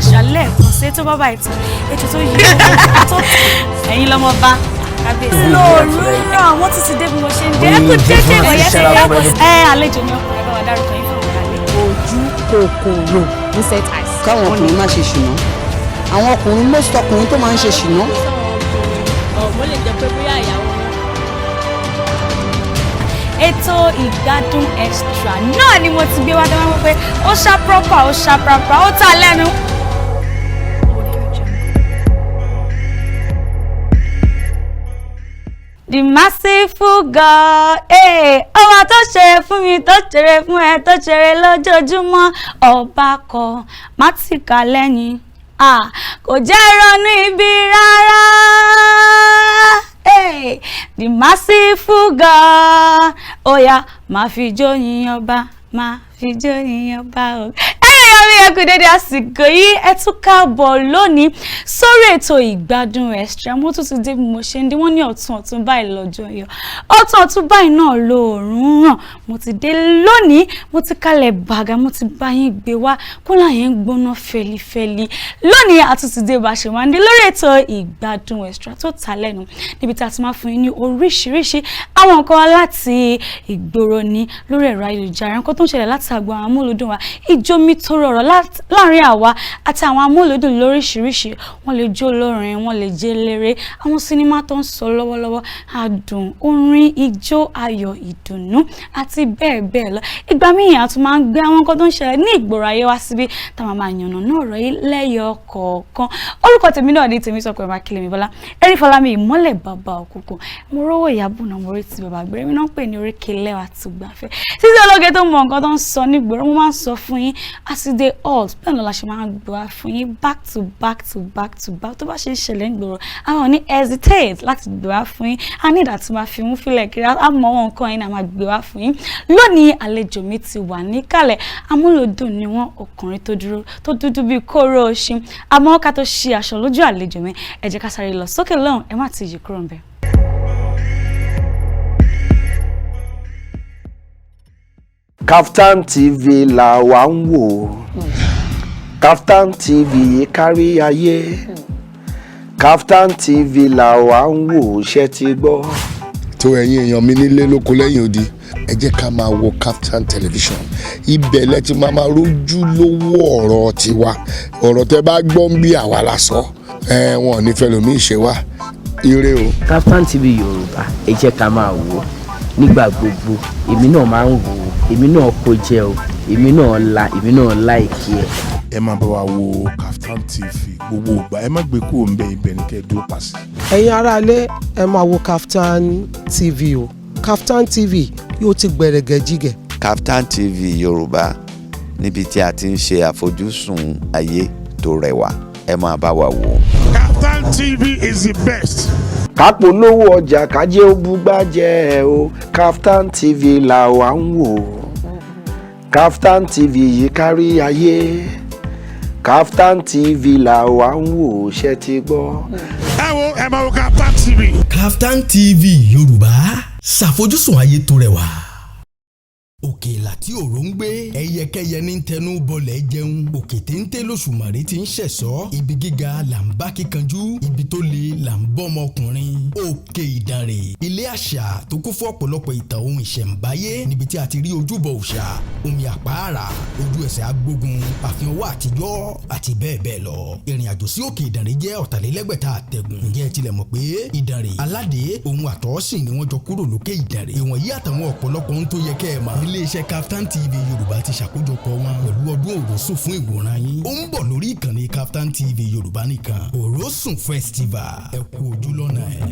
Extra lẹ́ẹ̀kan sí ètò bàbá ìtàn ètò tó yí tó ẹ̀yin lọ́mọ bá kábíyèsí lóòrùn àwọn tún ti dé bí mo ṣe ń dé ẹ kú dédé ìwọ̀yẹ́ ṣe yá àlejò ní ọkùnrin bá wa dárúkọ yín fún ọ̀gá lé. ojú kòkòrò ní set eyes. káwọn ọkùnrin má ṣe ṣìnà àwọn ọkùnrin most ọkùnrin tó máa ń ṣe ṣìnà. mo lè jẹ pé bóyá ìyàwó wọn. ètò Ìgbádùn Extra náà ni mo ti gbé wá dáná wípé ó ṣá proper ó ṣá proper ó ta lẹ́nu. The merciful God, ọba tó ṣeré fún mi tó ṣeré fún ẹ tó ṣeré lójoojúmọ́ ọba kan má tì ká lẹ́yìn kò jẹ́ ronú ibi rárá. The merciful God, oya máa fi jó yìn ọba máa fi jó yìn ọba o. Ẹ̀yin ẹ kú dédé àsìkò yìí ẹ tún káàbọ̀ lónìí sórí ètò Ìgbádùn Extra. Mo tún ti dé bí mo ṣe ń dé wọ́n ní ọ̀tún báyìí lọ́jọ́ yọ ọ̀tún báyìí náà lóòrùn ràn. Mo ti dé lónìí mo ti kalẹ̀ bàgà mo ti bá yín gbé wá kúnlá yẹn ń gbóná fẹlifẹli. Lónìí a tún ti dé bá ṣe máa ń dé lórí ètò Ìgbádùn Extra tó ta lẹ́nu níbi tí a ti máa fún yín ní oríṣiríṣi àwọn nǹkan láti ìgboro ní lórí ẹ̀rọ ayélujára nǹkan tó ń ṣẹlẹ̀ láti àgbọn àwọn amúlùdùn wa ìjómi tó rọrọ̀ láàrin àwa àti àwọn amúlùdùn lóríṣiríṣi wọ́n lè jó lórin wọ́n lè jẹ́ eléré àwọn sinimá tó ń sọ lọ́wọ́lọ́wọ́ adùn orin ijó ayọ̀ ìdùnnú àti bẹ́ẹ̀ bẹ́ẹ̀ lọ. Ìgbà míì a tún máa ń gbé àwọn nǹkan tó ń ṣẹlẹ̀ ní ìgboro ayé wá síbí táwọn máa yànnà náà rọ̀ yìí lẹ́yọ kọ̀ọ̀kan. Orúkọ tèmi náà ní Temitope AKINLEMIBOLA Ẹ̀rífọlámi ìmọ́lẹ̀ bàbá òkùnkùn mo rówó ìyàbọ̀ náà mo rí ti bàbá gbẹ̀rẹ̀ mi náà pè ní oríkè lẹ́wà tó gbafẹ́ títí ológe tó mọ nǹkan tó ń sọ nígboro mo máa ń sọ fún yín àsìdè alt bẹ́ẹ̀ náà la ṣe máa ń gbé wá fún yín back to back tó bá ṣe ń ṣẹlẹ̀ nígboro àwọn ní hesitate láti gbé wá fún yín a ní ìdá tí máa fi mú fílẹ̀ kiri á mọ wọn nǹkan yín náà máa gbé wá fún yín. Lónìí àlejò mi ti wà níkàlẹ̀ amúlòdùn ni wọ́n ọkùnrin tó dúdú bíi kóró oṣin àmọ́ ká tó ṣe aṣọ lójú àlejò mi ẹ jẹ́ ká sáré lọ sókè lọ́hùn ẹ má ti yí kúrò ńbẹ̀. KAFTAN TV la wà ń wò KAFTAN TV kárí ayé KAFTAN TV la wà ń wò ṣé ti gbọ́. tó ẹ̀yin èèyàn mi nílé lóko lẹ́yìn odi ẹ jẹ́ ká máa wo KAFTAN television ibẹ̀ lẹ ti máa rójú lówó ọ̀rọ̀ tiwa ọ̀rọ̀ tẹ́ bá gbọ́ ń bí àwa la sọ wọn ò ní fẹ́ lómi ìṣe wa ire o. KAFTAN TV Yorùbá ẹ jẹ́ ká máa wò nígbà gbogbo èmi náà máa ń wò èmi náà kó jẹ o èmi náà láìkí ẹ. ẹ máa bá wa wo KAFTAN TV gbogbo ìgbà ẹ má gbé kúrò ń bẹ ibẹ̀ ní kẹ́ ẹ dúró pàṣẹ. ẹ̀yin aráalé ẹ máa wo KAFTAN TV o KAFTAN TV yóò ti gbẹ̀rẹ̀gẹ̀ jígẹ̀. KAFTAN TV Yorùbá níbi tí a ti ń ṣe àfojúsùn ayé tó rẹwà ẹ máa bá wa wò. KAFTAN TV is the best. kápò lówó ọjà kájé ó búgbájẹ́ o KAFTAN TV la wà ń wò KAFTAN TV yìí kárí ayé KAFTAN TV la wà ń wò ṣé ti gbọ́. ẹ wo ẹ máa wo KAFTAN TV. KAFTAN TV Yorùbá ṣàfojúsùn ayé tó rẹwà. òkè láti òró ń gbé ẹyẹkẹyẹ ní tẹnu bọlẹ̀ jẹun òkè téńté lóṣùmàrè ti ń ṣẹ̀sọ́ ibi gíga là ń bá kíkanjú ibi tó le là ń bọ́ ọmọkùnrin òkè ìdànrè ilé àṣà tó kún fún ọ̀pọ̀lọpọ̀ ìtàn ohun ìṣẹ̀ǹbáyé níbi tí a ti rí ojúbọ òòṣà omi àpáàrà ojú ẹsẹ̀ agbógun àfihàn owó àtijọ́ àti bẹ́ẹ̀ bẹ́ẹ̀ lọ ìrìn àjò sí òkè ìdànrè jẹ́ ọ̀tàlélẹ́gbẹ̀ta àtẹ̀gùn ǹjẹ́ ẹ tilẹ̀ mọ̀ pé ìdànrè aládé ohun àtọ́sìn ni wọ́n jọ kúrò lókè ìdànrè ìwọ̀nyí àtàwọn ọ̀pọ̀lọpọ̀ ohun tó yẹ kẹ́ ẹ mọ̀ iléeṣẹ́ KAFTAN TV Yorùbá ti ṣàkójọpọ̀ wọn pẹ̀lú ọdún Òrósùn fún ìwòran yín ó ń bọ̀ lórí ìkànnì KAFTAN TV Yorùbá nìkan Òrósùn Festival ẹ kú ojú lọ́nà ẹ̀.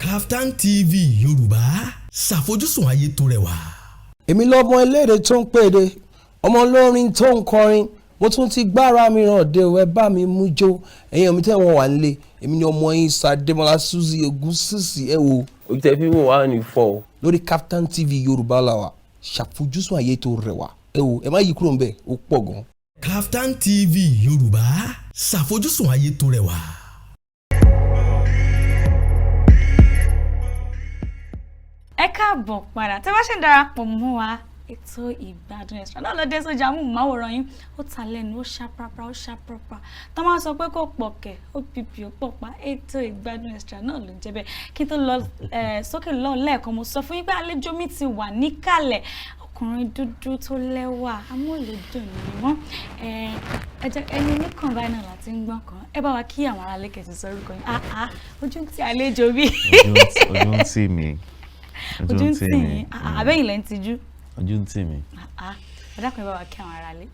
KAFTAN TV Yorùbá ṣàfojúsùn ayé tó rẹwà. èmi lọ́mọ eléèrè tó ń pèdè ọmọ olórin tó ń kọrin mo tún ti gbára mi ràn dé o ẹ bá mi mú jó ẹ̀yin mi tẹ́ wọn wà nílé èmi ni ọmọ yín Sàdémọ́lá Suzy Ògúnsìsì ẹ wo. ojú tẹ fi wò wá ní fọ o. lórí KAFTAN TV Yorùbá la wà ṣàfojúsùn ayé tó rẹwà ẹ wo ẹ má yí kúrò ń bẹ̀ ó pọ̀ gan. KAFTAN TV Yorùbá ṣàfojúsùn ayé tó rẹwà. ẹ káàbọ̀ padà tẹ́ bá ṣe ń darapọ̀ mọ́ wa ètò Ìgbádùn Extra náà ló dé sójà amóhùnmáwòrán yín ó ta lẹ́nu ó ṣá prapra ó ṣá prapra tó máa sọ pé kò pọ̀ kẹ̀ ó pípì ó pọ̀ pa ètò Ìgbádùn Extra náà ló ń jẹ́ bẹ́ẹ̀ kí n tó lọ sókè lọ́ọ̀ lẹ́ẹ̀kan mo sọ fún yín pé àlejò mi ti wà níkàlẹ̀ ọkùnrin dúdú tó lẹ́wà amóhùnlódùn ni wọ́n ẹni oníkan báyìí náà láti ń gbọ́n kan ẹ bá wa kí àwọn ará lẹ́kẹ̀ẹ́ ti sọ orúkọ yín ojú ń ti àlejò bí. ojú ń tì mí ojú ń tì yín àbẹ́yìn lẹ́ ń tijú. ojú ń tì mí. ẹ dákun ẹ bá wa kí àwọn ará lé.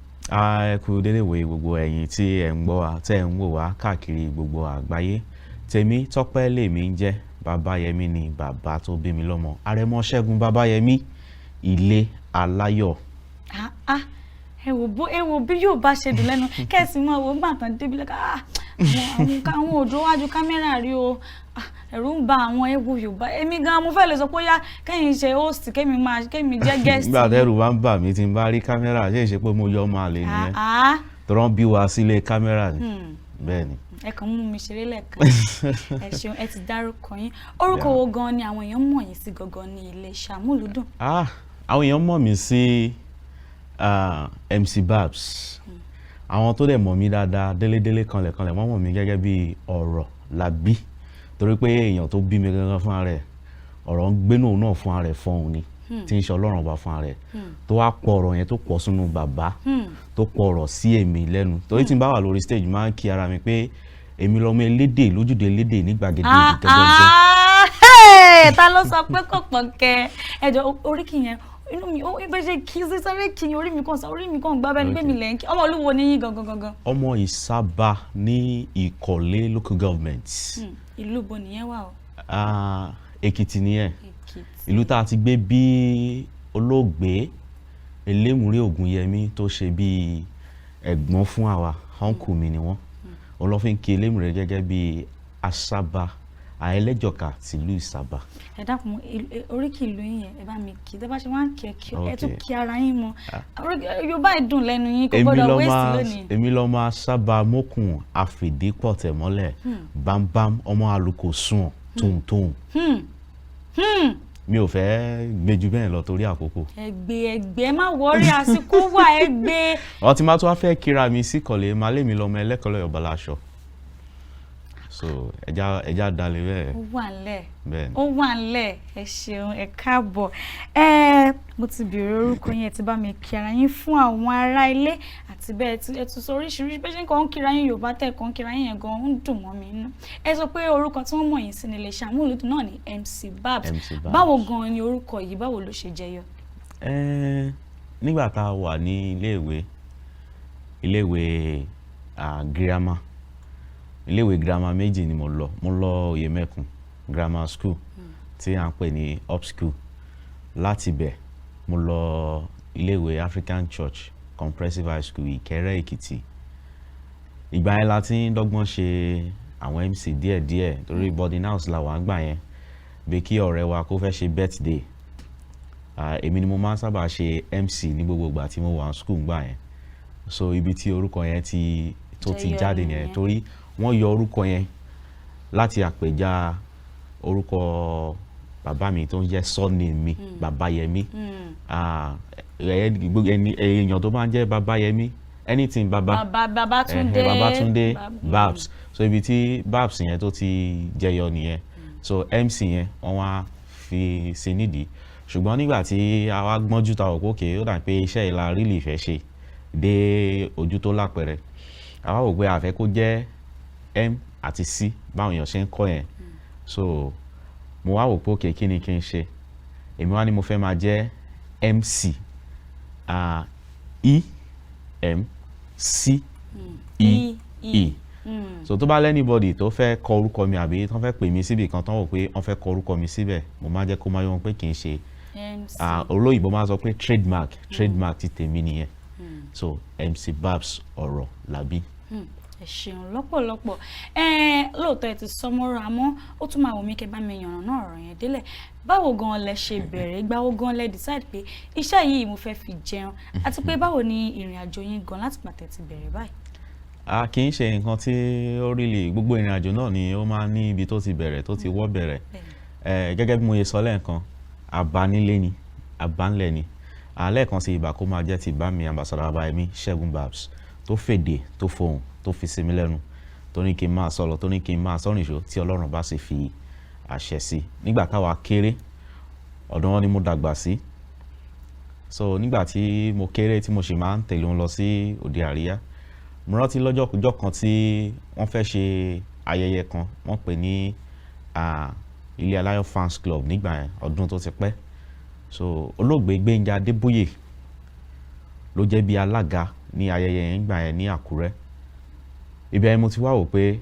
ẹ kú dédé wòye gbogbo ẹ̀yin tí ẹ ń gbọ́ wa tẹ́ ẹ ń wò wá káàkiri gbogbo àgbáyé Tèmítọ́pẹ́ lèmi ń jẹ́ Babayemi ni bàbá tó bí mi lọ́mọ Àrẹ̀mọ Ṣẹ́gun Babayemi ilé aláyọ̀. ẹ wò bí yóò bá ṣe dùn lẹ́nu kẹ́sì mọ́ owó gbà tán débi lẹ́ka àwọn òjò wájú kámẹ́rà rí o ẹ̀rù ń ba àwọn ewu Yorùbá èmi gan mo fẹ́ lè sọ pé yá kẹ́yìn ṣe host kémi jẹ́ guest. nígbà tẹ́rù bá ń bà mí tí n bá rí kámẹ́rà ṣe é ṣe pé mo yọ ọmọ àlè nìyẹn tọ́rọ́ bí wa sílé kámẹ́rà ni bẹ́ẹ̀ ni. ẹ kàn mú mi ṣeré lẹ́ẹ̀kan ẹ ṣeun ẹ ti dárúkọ yín orúkọ wo gan ni àwọn èèyàn mọ̀ yín sí gangan ní iléeṣẹ́ amúlùdùn. àwọn èèyàn mọ̀ mí sí MC Babs àwọn tó dẹ̀ mọ̀ mí dáadáa délédélé kanlẹ̀kanlẹ̀ wọ́n mọ̀ mí gẹ́gẹ́ bí ọ̀rọ̀ làbí torí pé èèyàn tó bí mi gangan fún ara ẹ̀ ọ̀rọ̀ ń gbénú náà fún ara ẹ̀ fọ́hùn ni tí ń ṣe Ọlọ́run ọba fún ara ẹ̀ tó wá pọ̀ ọ̀rọ̀ yẹn tó pọ̀ sínú bàbá tó pọ̀ ọ̀rọ̀ sí èmi lẹ́nu torí tí n bá wà lórí stage máa ń kí ara mi pé èmi lọ́mọ elédè lójúde elédè ní gbàgede ibi tẹ́jọ́ ta ló sọ pé kò pọ̀ kẹ́ ẹjọ́ oríkì yẹn inú mi ó bẹ ṣe kí sí sáré kí orí mi kàn gbá bẹ́ẹ̀ ni pé mi lẹ́ ń kí ọmọ olúwo ní yín gangan. ọmọ Ìsábà ní Ìkọ̀lé local government. ìlú bo nìyẹn wà o. Èkìtì nìyẹn ìlú tá a ti gbé bí olóògbé Elémùrè Ògúnyẹmí tó ṣe bí ẹ̀gbọ́n fún àwa ọ̀nkù mi ni wọ́n olófin kí Elémùrè gẹ́gẹ́ bí Àsábà àẹlẹ́jọ̀ká tìlú Ìsábà. ẹ dákun oríkì ìlú yín yẹn ẹ bá mi kí tẹ́ bá ṣe wá ń kí ẹ tún kí ara yín mọ́ Yorùbá ìdùn lẹ́nu yín kò gbọ́dọ̀ wéèsì lónìí. èmi lọ́mọ Àsábà mọ́kùn àfìdípọ̀tẹ̀ mọ́lẹ̀ bámbám ọmọ àlùkò sùn tóun. mi ò fẹ́ gbé ju bẹ́ẹ̀ lọ torí àkókò. ẹgbẹ́ má wọrí àsìkò wà ẹgbẹ́. ọtí má tó wá fẹ́ kíra mi sí Ìkọ̀lé má lé mi lọ́mọ ẹlẹ́kọ̀ọ́lọ́ Ọ̀bàlá aṣọ so ẹja dalẹ̀ bẹ́ẹ̀. ó wà nílẹ̀ ẹ ṣeun ẹ káàbọ̀ mo ti bèrè orúkọ yín ẹ ti bá mi kí ara yín fún àwọn ará ilé àti bẹ́ẹ̀ ẹ tún sọ oríṣiríṣi bẹ́ẹ̀ ṣe ń kàn ń kíra yín Yorùbá tẹ̀ kàn ń kíra yín yẹn gan ń dùn mọ́ mi inú ẹ sọ pé orúkọ tí wọ́n mọ̀ yín sí ní iléeṣẹ́ amúlùdùn náà ni MC Babs báwo gan ni orúkọ yìí báwo ló ṣe jẹyọ. nígbà tá a wà ní iléèwé girama iléèwé girama méjì ni mo lọ Oyèmẹkùn grammar school tí à ń pè ní up school láti bẹ̀ mo lọ iléèwé African Church Comprehensive High School Ìkẹrẹ Èkìtì ìgbà yẹn la ti ń dọ́gbọ́n ṣe àwọn MC díẹ̀díẹ̀ torí boarding house la wà ń gbà yẹn bí kí ọ̀rẹ́ wa kó fẹ́ ṣe birthday èmi ni mo máa ń sábà ṣe MC ní gbogbo ìgbà tí mo wà ní school gbà yẹn so ibi tí orúkọ yẹn tó ti jáde nìyẹn torí wọ́n yọ orúkọ yẹn láti àpèjá orúkọ bàbá mi tó ń jẹ́ surname mi Babayemi èèyàn tó bá ń jẹ́ Babayemi anything Babatunde Babs so ibi tí Babs yẹn tó ti jẹyọ nìyẹn so MC yẹn wọ́n wá fi sí nídìí ṣùgbọ́n nígbà tí a wá gbọ́njú ta òkú òkè ó dà pé iṣẹ́ ìlà rílì fẹ́ ṣe dé ojú tó lápẹẹrẹ àwa wò pé a fẹ́ kó jẹ́ M àti C báwọn èèyàn ṣe ń kọ́ yẹn so mo wá wò pé òkè kí ni kí n ṣe èmi wá ní mo fẹ́ máa jẹ́ MC E so tó bá lẹ́nibọ́dì tó fẹ́ kọ orúkọ mi àbí tó fẹ́ pè mí síbi kan tó wò pé wọ́n fẹ́ kọ orúkọ mi síbẹ̀ mo máa jẹ́ kó máa yọ wọn pé kì í ṣe olóyìnbó máa sọ pé trademark ti tèmi nìyẹn so MC Babs ọ̀rọ̀ làbí. ẹ ṣeun lọ́pọ̀lọpọ̀ lóòótọ́ ẹ ti sọmọ́rọ̀ àmọ́ ó tún máa wò mí kẹ́ bá mi yànnà náà ọ̀rọ̀ yẹn délẹ̀ báwo gan lẹ ṣe bẹ̀rẹ̀ gbáwo gan lẹ decide pé iṣẹ́ yìí mo fẹ́ fi jẹun àti pé báwo ni ìrìn àjò yín gan láti pàtẹ́ ti bẹ̀rẹ̀ báyìí. kì í ṣe nǹkan tí ó rí lè gbogbo ìrìn àjò náà ni ó máa ní ibi tó ti bẹ̀rẹ̀ tó ti wọ́ bẹ̀rẹ̀ gẹ́gẹ́ bí mo yẹ sọ lẹ́ẹ̀kan àbánilé ni àbánlẹ̀ ni lẹ́ẹ̀kan sí ìbà kó máa jẹ́ ti bá mi ambassador Babayemi Ṣẹ́gun Babs tó fèdè tó fohùn tó fi sí mi lẹ́nu tó ní kí n máa sọ̀rọ̀ tó ní kí n máa sọ̀rìn ìṣó tí Ọlọ́run bá sì fi àṣẹ sí nígbà táwa kéré ọ̀dọ̀ wọn ni mo dàgbà sí so nígbà tí mo kéré tí mo sì máa ń tẹ̀lé wọn lọ sí òde àríyá mo rántí lọ́jọ́ kan tí wọ́n fẹ́ ṣe ayẹyẹ kan wọ́n pè ní Ilé Aláyọ̀ fans club nígbà yẹn ọdún tó ti pẹ́ so olóògbé Gbénga Adébóyè ló jẹ́ bí alága ní ayẹyẹ yẹn nígbà yẹn ní Àkúrẹ́ ibẹ̀ mo ti wá wò pé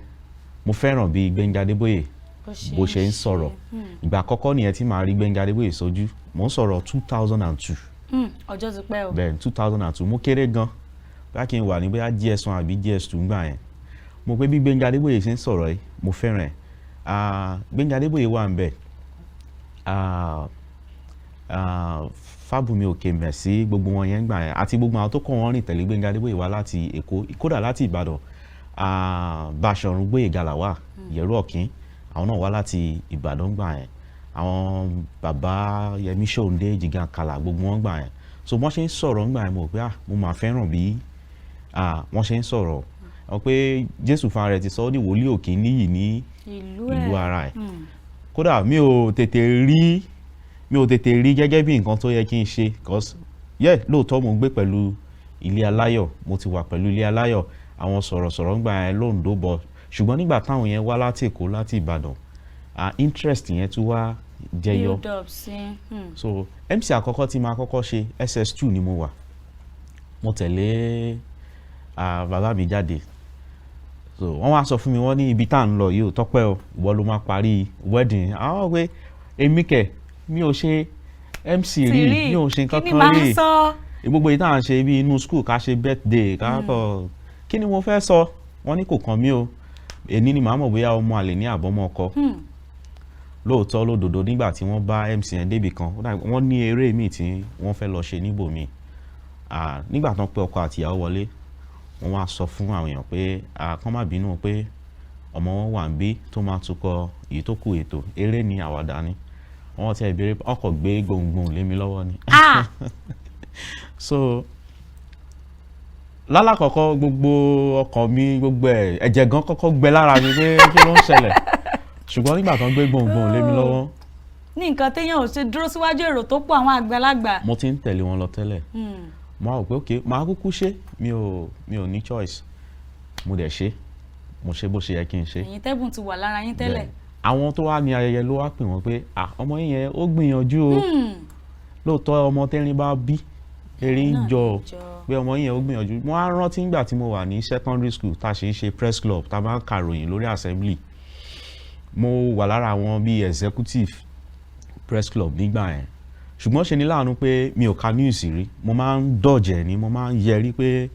mo fẹ́ràn bí Gbénga Adébóyè bó ṣe ń sọ̀rọ̀ ìgbà àkọ́kọ́ nìyẹn tí màá rí Gbénga Adébóyè sójú mò ń sọ̀rọ̀ 2002 ọjọ́ ti pẹ́ o bẹ́ẹ̀ 2002 mo kéré gan bá kí n wà ní bóyá GS1 àbí GS2 ńgbà yẹn mo pé bí Gbénga Adébóyè ṣe ń sọ̀rọ̀ yìí mo fẹ́ràn ẹ̀ Gbénga Adébóyè wà ń bẹ̀ Fábùnmi Òkèmẹ̀sí gbogbo wọn yẹn gbà yẹn àti gbogbo àwọn tó kọ́ wọn rìn tẹ̀lé Gbénga Adébóyè wá láti Èkó kódà láti Ìbàdàn Báṣọ̀run Gbóyèga làwà Yẹ̀rú Ọ̀kín àwọn náà wá láti Ìbàdàn gbà yẹn àwọn Babayemi Ṣóǹdé Jìgàn Kàlà gbogbo wọn gbà yẹn so wọ́n ṣe ń sọ̀rọ̀ ńgbà yẹn mo pé mo máa fẹ́ràn bí wọ́n ṣe ń sọ̀rọ̀ ọ pé Jésù fúnra rẹ̀ ti sọ ọ́ ní wòlíì òkè níyì ní ìlú ara ẹ̀ kódà mi ò tètè rí gẹ́gẹ́ bí nǹkan tó yẹ kí n ṣe because lóòótọ́ mo ń gbé pẹ̀lú Ilé Aláyọ̀ mo ti wà pẹ̀lú Ilé Aláyọ̀ àwọn sọ̀rọ̀sọ̀rọ̀ ńgbà yẹn lóńdó bọ̀ ṣùgbọ́n nígbà táwọn yẹn wá láti Èkó láti Ìbàdàn interest yẹn tún wá jẹyọ so MC àkọ́kọ́ tí máa kọ́kọ́ ṣe SS2 ni mo wà mo tẹ̀lé bàbá mi jáde so wọ́n wá sọ fún mi wọ́n ní ibi tá à ń lọ yìí ò tọ́pẹ́ o ìwọ ló máa parí wedding àwọn pé èmi kẹ̀ mi ò ṣe MC rí mi ò ṣe nǹkan kan rí gbogbo yìí tá à ń ṣe bí inú school ká ṣe birthday ká kọ kí ni mo fẹ́ sọ wọ́n ní kò kàn mí o èní ni màá mọ̀ bóyá ọmọ àlè ní àbọ̀mọ́ ọkọ lóòótọ́ lódodo nígbà tí wọ́n bá MC yẹn débì kan wọ́n ní eré míì tí wọ́n fẹ́ lọ ṣe níbòmíì nígbà tán pé ọkọ àtìyàwó wọlé wọ́n wá sọ fún àwọn èèyàn pé kán má bínú pé ọmọ wọn wà ń bí tó máa tukọ̀ èyí tó kù ètò eré ní àwàdà ni wọ́n ti béèrè ọkọ̀ gbé gbohùngbohùn lé mi lọ́wọ́ ni so lálàkọ́kọ́ gbogbo ọkàn mi gbogbo ẹ̀jẹ̀ gan kọ́kọ́ gbẹ lára mi pé kí ló ń ṣẹlẹ̀ ṣùgbọ́n nígbà tán gbé gbohùngbohùn lé mi lọ́wọ́ ní nǹkan téèyàn ò ṣe dúró síwájú èrò tó pọ̀ àwọn àgbàlagbà mo ti ń tẹ̀lé wọn lọ tẹ́lẹ̀ mo rò pé ok màá kúkú ṣe mi ò ní choice mo dẹ̀ ṣe mo ṣe bó ṣe yẹ kí n ṣe. ẹ̀yin tẹ́bùn ti wà lára yín tẹ́lẹ̀. àwọn tó wá ní ayẹyẹ ló wá pè wọ́n pé ọmọ yín yẹn ó gbìyànjú o lóòótọ́ ọmọ tẹ́rin bá bí erin ń jọ pé ọmọ yín yẹn ó gbìyànjú mo á rántí nígbà tí mo wà ní secondary school tá a ṣe ń ṣe press club tá a bá ń kàròyìn lórí assembly mo wà lára àwọn bíi executive press club nígbà yẹn ṣùgbọ́n ṣe ni láàánú pé mi ò ka news rí mo máa ń dọ̀jẹ̀ ni mo máa ń yẹrí pé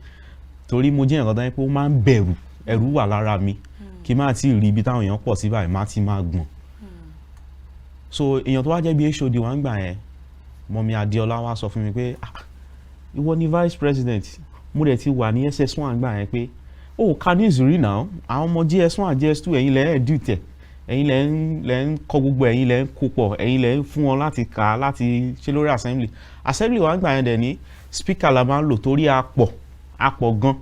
torí mo jẹ́ nǹkan tó yẹ pé ó máa ń bẹ̀rù ẹ̀rù wà lára mi kí n má ti rí ibi táwọn èèyàn pọ̀ sí báyìí má ti máa gbọ̀n so èèyàn tó wá jẹ́ bí HOD wá ń gbà yẹn mọ́mí Adéọlá wá sọ fún mi pé ìwọ ni vice president mo dẹ̀ ti wà ní SS1 gbà yẹn pé ó ka news rí náà àwọn ọmọ GS1 GS2 ẹ̀yin lẹ́ ẹ̀dùtẹ̀ ẹ̀yin lẹ́ ń kọ gbogbo ẹ̀yin lẹ́ ń kó pọ̀ ẹ̀yin lẹ́ ń fún wọn láti kà láti ṣe lórí assembly wa ń gbà yẹn dẹ̀ ní speaker la máa ń lò torí a pọ̀ gan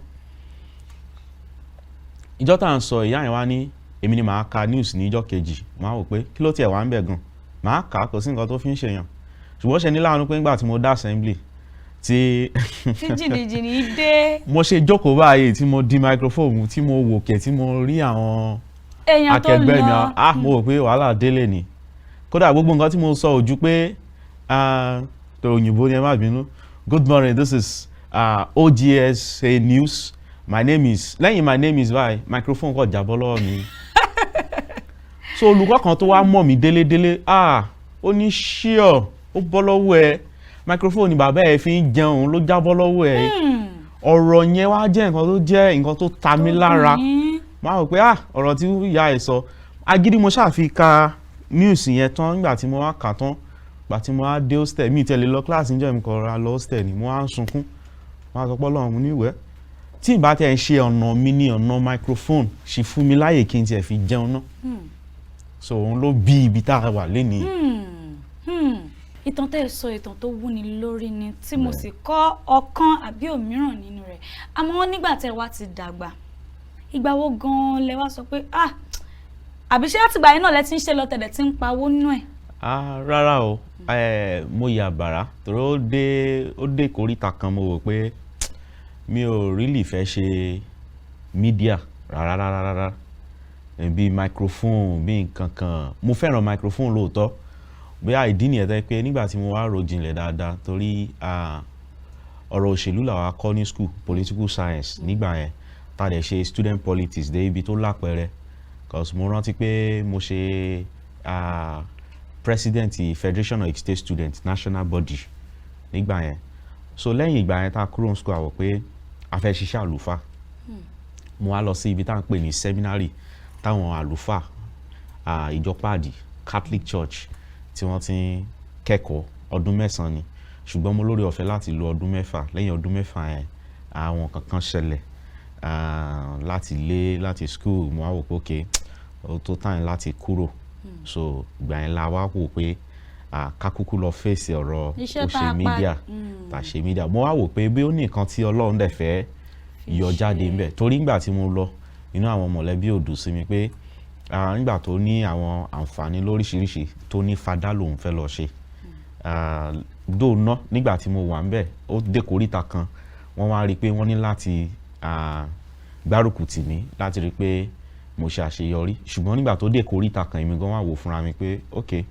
ìjọ tá à ń sọ ìyá yẹn wá ní èmi ni màá ka news ní ìjọ kejì máa wò pé kí ló tiẹ̀ wá ń bẹ̀ gan màá kà á kò sí nǹkan tó fi ń ṣèyàn ṣùgbọ́n ṣe ní láàánú pé nígbà tí mo dá assembly tí jìnnìjìnnì dé mo ṣe jókòó báyìí tí mo di microphone tí mo wòkè tí mo rí àwọn akẹgbẹ́ mi mo rò pé wàhálà délé ni kódà gbogbo nǹkan tí mo sọ ojú pé òyìnbó ni ẹ má bínú good morning this is OGSA news my name is báyìí microphone kò jábọ́ lọ́wọ́ mi so olùkọ́ kan tó wá mọ̀ mí délédélé ó ní ṣíọ̀ ó bọ́ lọ́wọ́ ẹ microphone bàbá ẹ fi ń jẹun ló jábọ́ lọ́wọ́ ẹ ọ̀rọ̀ yẹn wá jẹ́ nǹkan tó ta mí lára máa rò pé ọ̀rọ̀ tí ìyá ẹ̀ sọ agídí mo ṣàfi ka news yẹn tán nígbà tí mo wá kà tán gbà tí mo wá dé hostel mi tẹ̀lé lọ kíláàsì níjọ́ mi kọ̀ ra lọ hostel ni mo wá ń sunkún wọ́n á sọ pé Ọlọ́run mo ní ìwẹ́ tí ìbá tẹ̀ ń ṣe ọ̀nà mi ní ọ̀nà microphone ṣì fún mi láyè kí n tiẹ̀ fi jẹun náà so òun ló bí ibi tá a wà lénìí. ìtàn tẹ́ ẹ sọ ìtàn tó wúni lórí ni tí mo sì kọ́ ọ̀kan àbí òmíràn nínú rẹ̀ àmọ́ nígbà tẹ́ wá ti dàgbà ìgbà wo gan-an lẹ wá sọ pé àbí ṣé àtìgbà yẹn náà lẹ ti ń ṣe lọ tẹ̀lẹ̀ tí ń pawó nínú ẹ̀. Rárá o mo yà bàrà torí ó dé ìkóríta kan mo wò pé mi ò really fẹ́ ṣe mídíà rárá bí microphone bí nǹkan kan mo fẹ́ràn microphone lóòótọ́ bóyá ìdí nìyẹn tẹ́ pé nígbà tí mo wá ro jinlẹ̀ dáadáa torí ọ̀rọ̀ òṣèlú làwa kọ́ ní school political science nígbà yẹn tá a dẹ̀ ṣe student politics dé ibi tó lápẹẹrẹ cause mo rántí pé mo ṣe president Federation of State Students national body nígbà yẹn so lẹ́yìn ìgbà yẹn tá a kúrò ní school àwọ̀ pé a fẹ́ ṣiṣẹ́ àlùfáà mo wá lọ sí ibi tá à ń pè ní seminary táwọn àlùfáà ìjọ páàdì Catholic Church tí wọ́n ti ń kẹ́kọ̀ọ́ ọdún 9 ni ṣùgbọ́n mo lórí ọ̀fẹ́ láti lo ọdún 6 lẹ́yìn ọdún 6 yẹn àwọn kankan ṣẹlẹ̀ láti school mo wá wò pé okay ó tó time láti kúrò so ìgbà yẹn la wá wò pé kákúkú lọ fèsì ọ̀rọ̀ òṣè mídíà tàṣe mídíà mo wá wò pé bí ó ní nǹkan tí Ọlọ́run dẹ̀ fẹ́ yọ jáde ńbẹ̀ torí nígbà tí mo lọ inú àwọn mọ̀lẹ́bí ò dùn sí mi pé nígbà tó ní àwọn àǹfààní lóríṣiríṣi tó ní fadá lòun fẹ́ lọ ṣe dóòná nígbà tí mo wà ńbẹ̀ ó dé kóríta kan wọ́n wá rí i pé wọ́n ní láti gbárùkù tì mí láti rí i pé mo ṣe àṣeyọrí ṣùgbọ́n nígbà tó dé kóríta kan èmi gan wá wò fúnra mi pé ok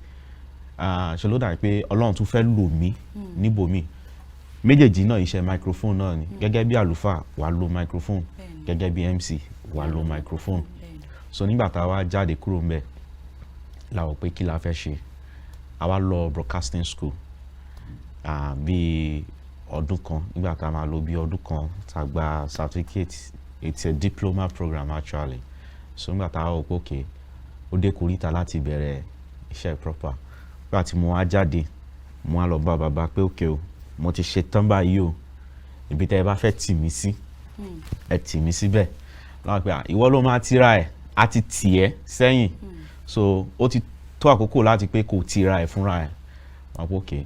ṣe ló dà pé Ọlọ́run tún fẹ́ lò mí níbòmí méjèèjì náà iṣẹ́ microphone náà ni gẹ́gẹ́ bí àlùfáà wà lo microphone gẹ́gẹ́ bí MC wà lo microphone so nígbà tá a wá jáde kúrò ńbẹ̀ la wò pé kí la fẹ́ ṣe a wá lọ broadcasting school bí ọdún kan nígbà tá a máa lò bí ọdún kan tá a gba certificate it's a diploma program actually so nígbà tá a wò pé okay ó dé kóríta láti bẹ̀rẹ̀ iṣẹ́ proper nígbà tí mo wá jáde mo wá lọ bá bàbá pé okay o mo ti ṣe tán báyìí o ibi tẹ́ ẹ bá fẹ́ tì mí sí ẹ tì mí síbẹ̀ láwọn pé ìwọ ló máa tira ẹ̀ a ti tì ẹ́ sẹ́yìn so ó ti tó àkókò láti pé kò tira ẹ̀ fúnra ẹ̀ wọ́n pé okay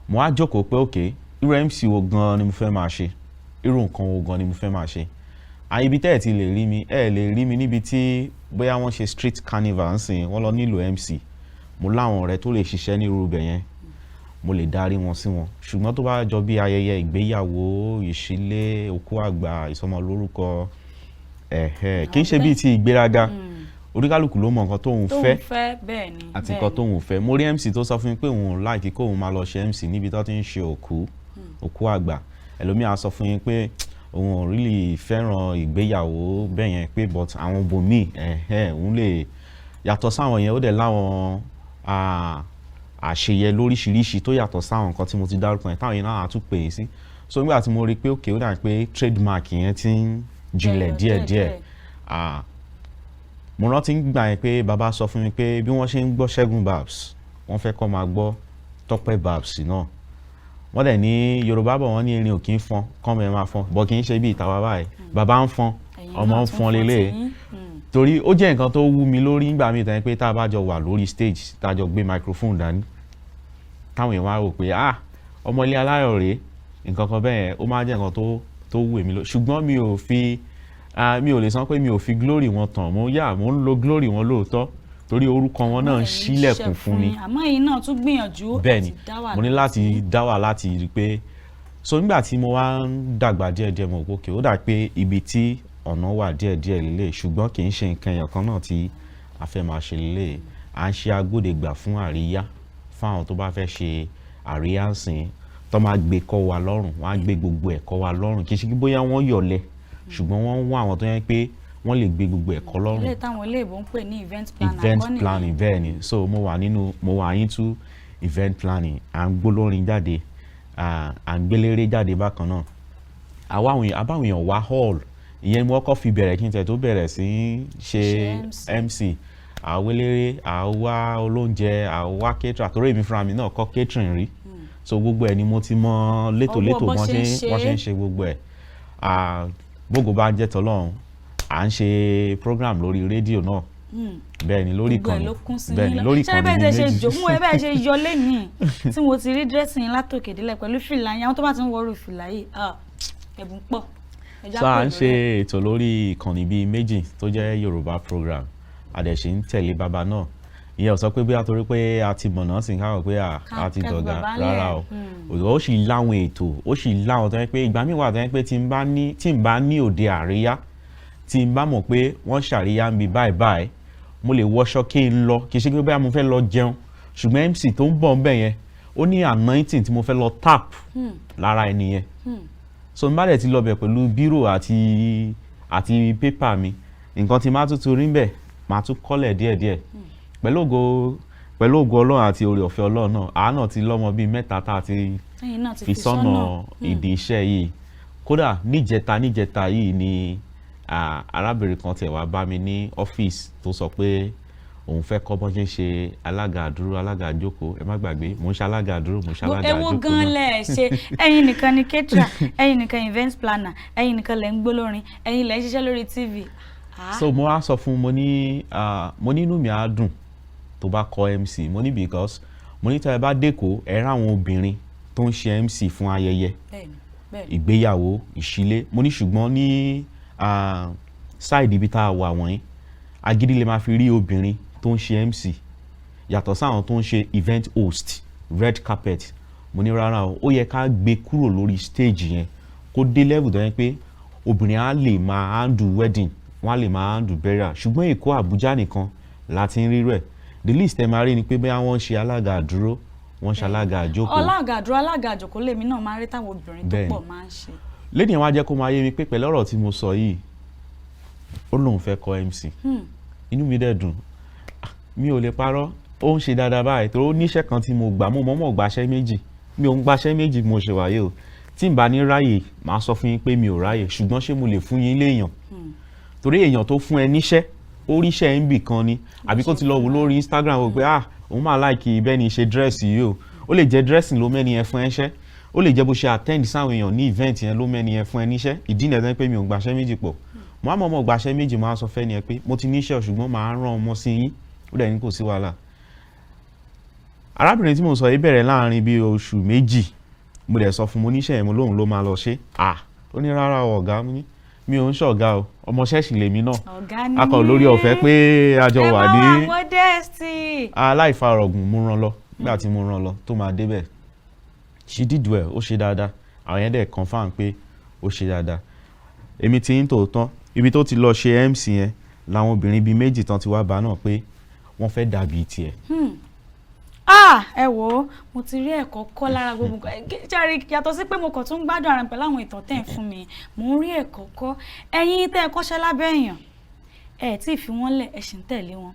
mo á jókòó pé okay irú MC wo gan ni mo fẹ́ máa ṣe irú nǹkan wo gan ni mo fẹ́ máa ṣe ibi tẹ́ ẹ̀ ti lè rí mi ẹ̀ lè rí mi níbi tí bóyá wọ́n ṣe street carnival ń sìn wọ́n lọ nílò MC mo láwọn ọ̀rẹ́ tó lè ṣiṣẹ́ ní irú ibẹ̀ yẹn mo lè darí wọn sí wọn ṣùgbọ́n tó bá jọ bí ayẹyẹ ìgbéyàwó ìṣílé òkú àgbà ìsọmọlórúkọ kì í ṣe bíi ti ìgbéraga oríkálùkù ló mọ nǹkan tóun fẹ́ àti nǹkan tóun fẹ́ mo rí MC tó sọ fún mi pé òun láìkí kóun máa lọ ṣe MC níbi tó ti ń ṣe òkú àgbà ẹlòmíà sọ fún yín pé òun ò really fẹ́ràn ìgbéyàwó bẹ́ẹ̀ yẹn pé but àwọn bòmíì òun lè yàtọ̀ sáwọn yẹn ó dẹ̀ láwọn àṣeyẹ lóríṣiríṣi tó yàtọ̀ sáwọn nǹkan tí mo ti dárúkọ yẹn táwọn yẹn náà á tún pè é sí so nígbà tí mo rí i pé òkè ó dà pé trademark yẹn ti ń jinlẹ̀ díẹ̀díẹ̀ mo rántí gbà yẹn pé bàbá sọ fún mi pé bí wọ́n ṣe ń gbọ́ Ṣẹ́gun Babs wọ́n fẹ́ kọ́ máa gbọ́ Tọ́pẹ́ Babs náà wọ́n dẹ̀ ní Yorùbá bọ̀ wọ́n ní erin ò kí ń fọn kọ́mọ ẹ̀ máa fọn bọ̀ kì í ṣe bí ìtawà báyìí bàbá ń fọn ọmọ ń fọn lélẹ̀ torí ó jẹ́ nǹkan tó wú mi lórí nígbà míì tán pé tá a bá jọ wà lórí stage tá a jọ gbé microphone dání táwọn èèyàn wá rò pé ọmọ ilé aláyọ̀ rèé nǹkan kan bẹ́ẹ̀ ó máa jẹ́ nǹkan tó wù mí lórí ṣùgbọ́n mi ò lè sọ pé mi ò fi glory wọn tàn mo ń lo glory wọn lóòótọ́ torí orúkọ wọn náà ń ṣílẹ̀kùn fún mi àmọ́ èyí náà tún gbìyànjú bẹ́ẹ̀ ni mo ní láti dá wà láti rí pé so nígbà tí mo wá ń dàgbà díẹ̀díẹ̀ mo gòkè ó dà pé ibi tí ọ̀nà wà díẹ̀díẹ̀ lélẹ̀ ṣùgbọ́n kì í ṣe nǹkan èèyàn kan náà tí a fẹ́ máa ṣe lélẹ̀ à ń ṣe agbódegbà fún àríyá fún àwọn tó bá fẹ́ ṣe àríyá ńsìn tó máa gbé kọ́ wa lọ́rùn wọ́n á gbé gbogbo ẹ̀ kọ́ wa lọ́rùn kì í ṣe bóyá wọ́n yọ̀lẹ̀ ṣùgbọ́n wọ́n ń wá àwọn tó yẹ pé wọ́n lè gbé gbogbo ẹ̀kọ́ lọ́rùn. ilé táwọn iléèbó ń pè ní event planning bẹ́ẹ̀ ni so mo wà into event planning à ń gbólórin jáde à ń gbéléré jáde bákan náà àbáwọn èèyàn wá hall ìyẹn ni wọ́n kọ́ fi bẹ̀rẹ̀ kí n tẹ̀ tó bẹ̀rẹ̀ sí ṣe MC àwéléré àwa olóúnjẹ àwa caterer torí èmi fúnra mi náà kọ́ catering rí so gbogbo ẹ̀ ni mo ti mọ létòlétò wọ́n ṣe ń ṣe gbogbo ẹ̀ gbogbo bá jẹ́ tọ́lọ́run à ń ṣe program lórí rédíò náà bẹ́ẹ̀ ni lórí ìkànnì bẹ́ẹ̀ ni lórí ìkànnì bíi méjì ṣe bẹ́ẹ̀ ṣe yọ lẹ́nìí tí mo ti rí dírẹ́sì yín látòkè délẹ̀ pẹ̀lú fìlà yín àwọn tó bá ti ń wọrú fìlà yìí ẹ̀bùn pọ̀. so à ń ṣe ètò lórí ìkànnì bíi méjì tó jẹ́ Yorùbá program àdẹ̀ṣe ń tẹ̀lé bàbá náà ìyẹn ò sọ pé bí a torí pé a ti mọ̀nà sí káwọn pé a ti dọ̀gá rárá o ó sì láwọn ètò ó sì láwọn tó yẹ pé ìgbà míì wà tó yẹ pé tí n bá ní òde àríyá tí n bá mọ̀ pé wọ́n ṣàríyá ń bi báyìí mo lè wọṣọ kí n lọ kì í ṣe pé bóyá mo fẹ́ lọ jẹun ṣùgbọ́n MC tó ń bọ̀ ń bẹ̀ yẹn ó ní anointing tí mo fẹ́ lọ tap lára ẹni yẹn so n bá dẹ̀ ti lọ bẹ̀ pẹ̀lú bírò àti pépà mi nǹkan tí má tuntun rí bẹ̀ máa tún kọ́lẹ̀ díẹ̀díẹ̀ pẹ̀lú ògo Ọlọ́run àti oore ọ̀fẹ́ Ọlọ́run náà àánà ti lọ́mọ bíi 3 tá a ti fi sọ́nà ìdí iṣẹ́ yìí kódà níjẹta yìí ni arábìnrin kan tẹ̀ wá bá mi ní ọ́fíìsì tó sọ pé òun fẹ́ kọ́ bọ́n ṣe ń ṣe alága àdúró alága àjókòó ẹ má gbàgbé mò ń ṣe alága àdúró mò ń ṣe alága àjókòó náà. ewu gan lẹ ṣe ẹ̀yin nìkan ni caterer ẹ̀yin nìkan event planner ẹ̀yin nìkan lẹ ń gbólórin ẹ̀yin lẹ ń ṣiṣẹ́ lórí TV. so mo wá sọ fún mo ní inú mi á dùn tó bá kọ MC mo ní because mo ní tẹ́ ẹ bá dẹ́kọ̀ ẹ ráwọn obìnrin tó ń ṣe MC fún ayẹyẹ ìgbéyàwó ìṣílé mo ní ṣùgbọ́n ní side ibi tá a wà wọ̀nyí agídí lè máa fi rí obìnrin tó ń ṣe MC yàtọ̀ sáwọn tó ń ṣe event host red carpet mo ní rárá o ó yẹ ká gbé kúrò lórí stage yẹn kó dé level tó yẹ pé obìnrin á lè máa handle wedding wọ́n á lè máa handle burial ṣùgbọ́n Èkó Àbújá nìkan láti ń rí rẹ̀ the least ẹ máa rí ni pé bóyá wọ́n ṣe alága àdúró wọ́n ṣe alága àjókòó. alága àdúró alága àjókòó lèmi náà máa rí táwọn obìnrin tó pọ̀ máa ń ṣe. lẹ́yìn ẹ̀ wá jẹ́ kó máa yé mi pé pẹ̀lú ọ̀rọ̀ tí mo sọ yìí ó lóun fẹ́ kọ́ MC inú mi dẹ̀ dùn mi ò lè parọ́ ó ń ṣe dáadáa báyìí tó níṣẹ́ kan tí mo gbà mo mọ̀ gbaṣẹ́ méjì mi ò ń gbaṣẹ́ méjì mo ṣe wáyé o tí n bá ní ráyè máa sọ fún yín pé mi ò ráyè ṣùgbọ́n ṣé mo lè fún yín léèyàn torí èèyàn tó fún ẹ níṣẹ́ ó ríṣẹ́ ń bì kan ni àbí kó ti lọ wò lórí Instagram wò pé òun máa láìkì bẹ́ẹ̀ ni ṣe dírẹ́sì yìí o ó lè jẹ́ dressing ló mẹ́ni ẹ fún ẹṣẹ́ ó lè jẹ́ bó ṣe attend sáwọn èèyàn ní event yẹn ló mẹ́ni ẹ fún ẹ níṣẹ́ ìdí nìyẹn pé mi ò gbaṣẹ́ méjì pọ̀ mo á mọ̀ gbaṣẹ́ méjì máa sọ fẹ́ ni ẹ pé mo ti níṣẹ́ ṣùgbọ́n máa rán ọmọ sí yín ó dẹ̀ ní kò sí wàhálà. arábìnrin tí mo sọ yìí bẹ̀rẹ̀ láàrin bíi oṣù méjì mo dẹ̀ sọ fún mo níṣẹ́ yẹn mo lóun ló máa lọ ṣe ó ní rárá ọ̀gá mi ò ń ṣọ̀gá o ọmọ ṣẹ́ẹ̀ṣì lèmi náà akọ̀ lórí ọ̀fẹ́ pé a jọ wà ní aláìfarọ̀gùn mo rán lọ nígbà tí mo rán lọ tó máa débẹ̀ she did well ó ṣe dáadáa àwọn yẹn dẹ̀ confirm pé ó ṣe dáadáa èmi ti ń tòótọ́ ibi tó ti lọ ṣe MC yẹn làwọn obìnrin bíi méjì tán ti wá bá náà pé wọ́n fẹ́ dàbí tiẹ̀. ẹ wò ó mo ti rí ẹ̀kọ́ kọ́ lára gbogbo nǹkan járe yàtọ̀ sí pé mo kàn tún gbádùn ara pẹ̀lú àwọn ìtàn tẹ̀ ń fún mi mo ń rí ẹ̀kọ́ kọ́ ẹ̀yin tẹ́ ẹ kọ́ṣẹ́ lábẹ́ èèyàn ẹ tí ì fi wọ́n lẹ̀ ẹ ṣì ń tẹ̀lé wọn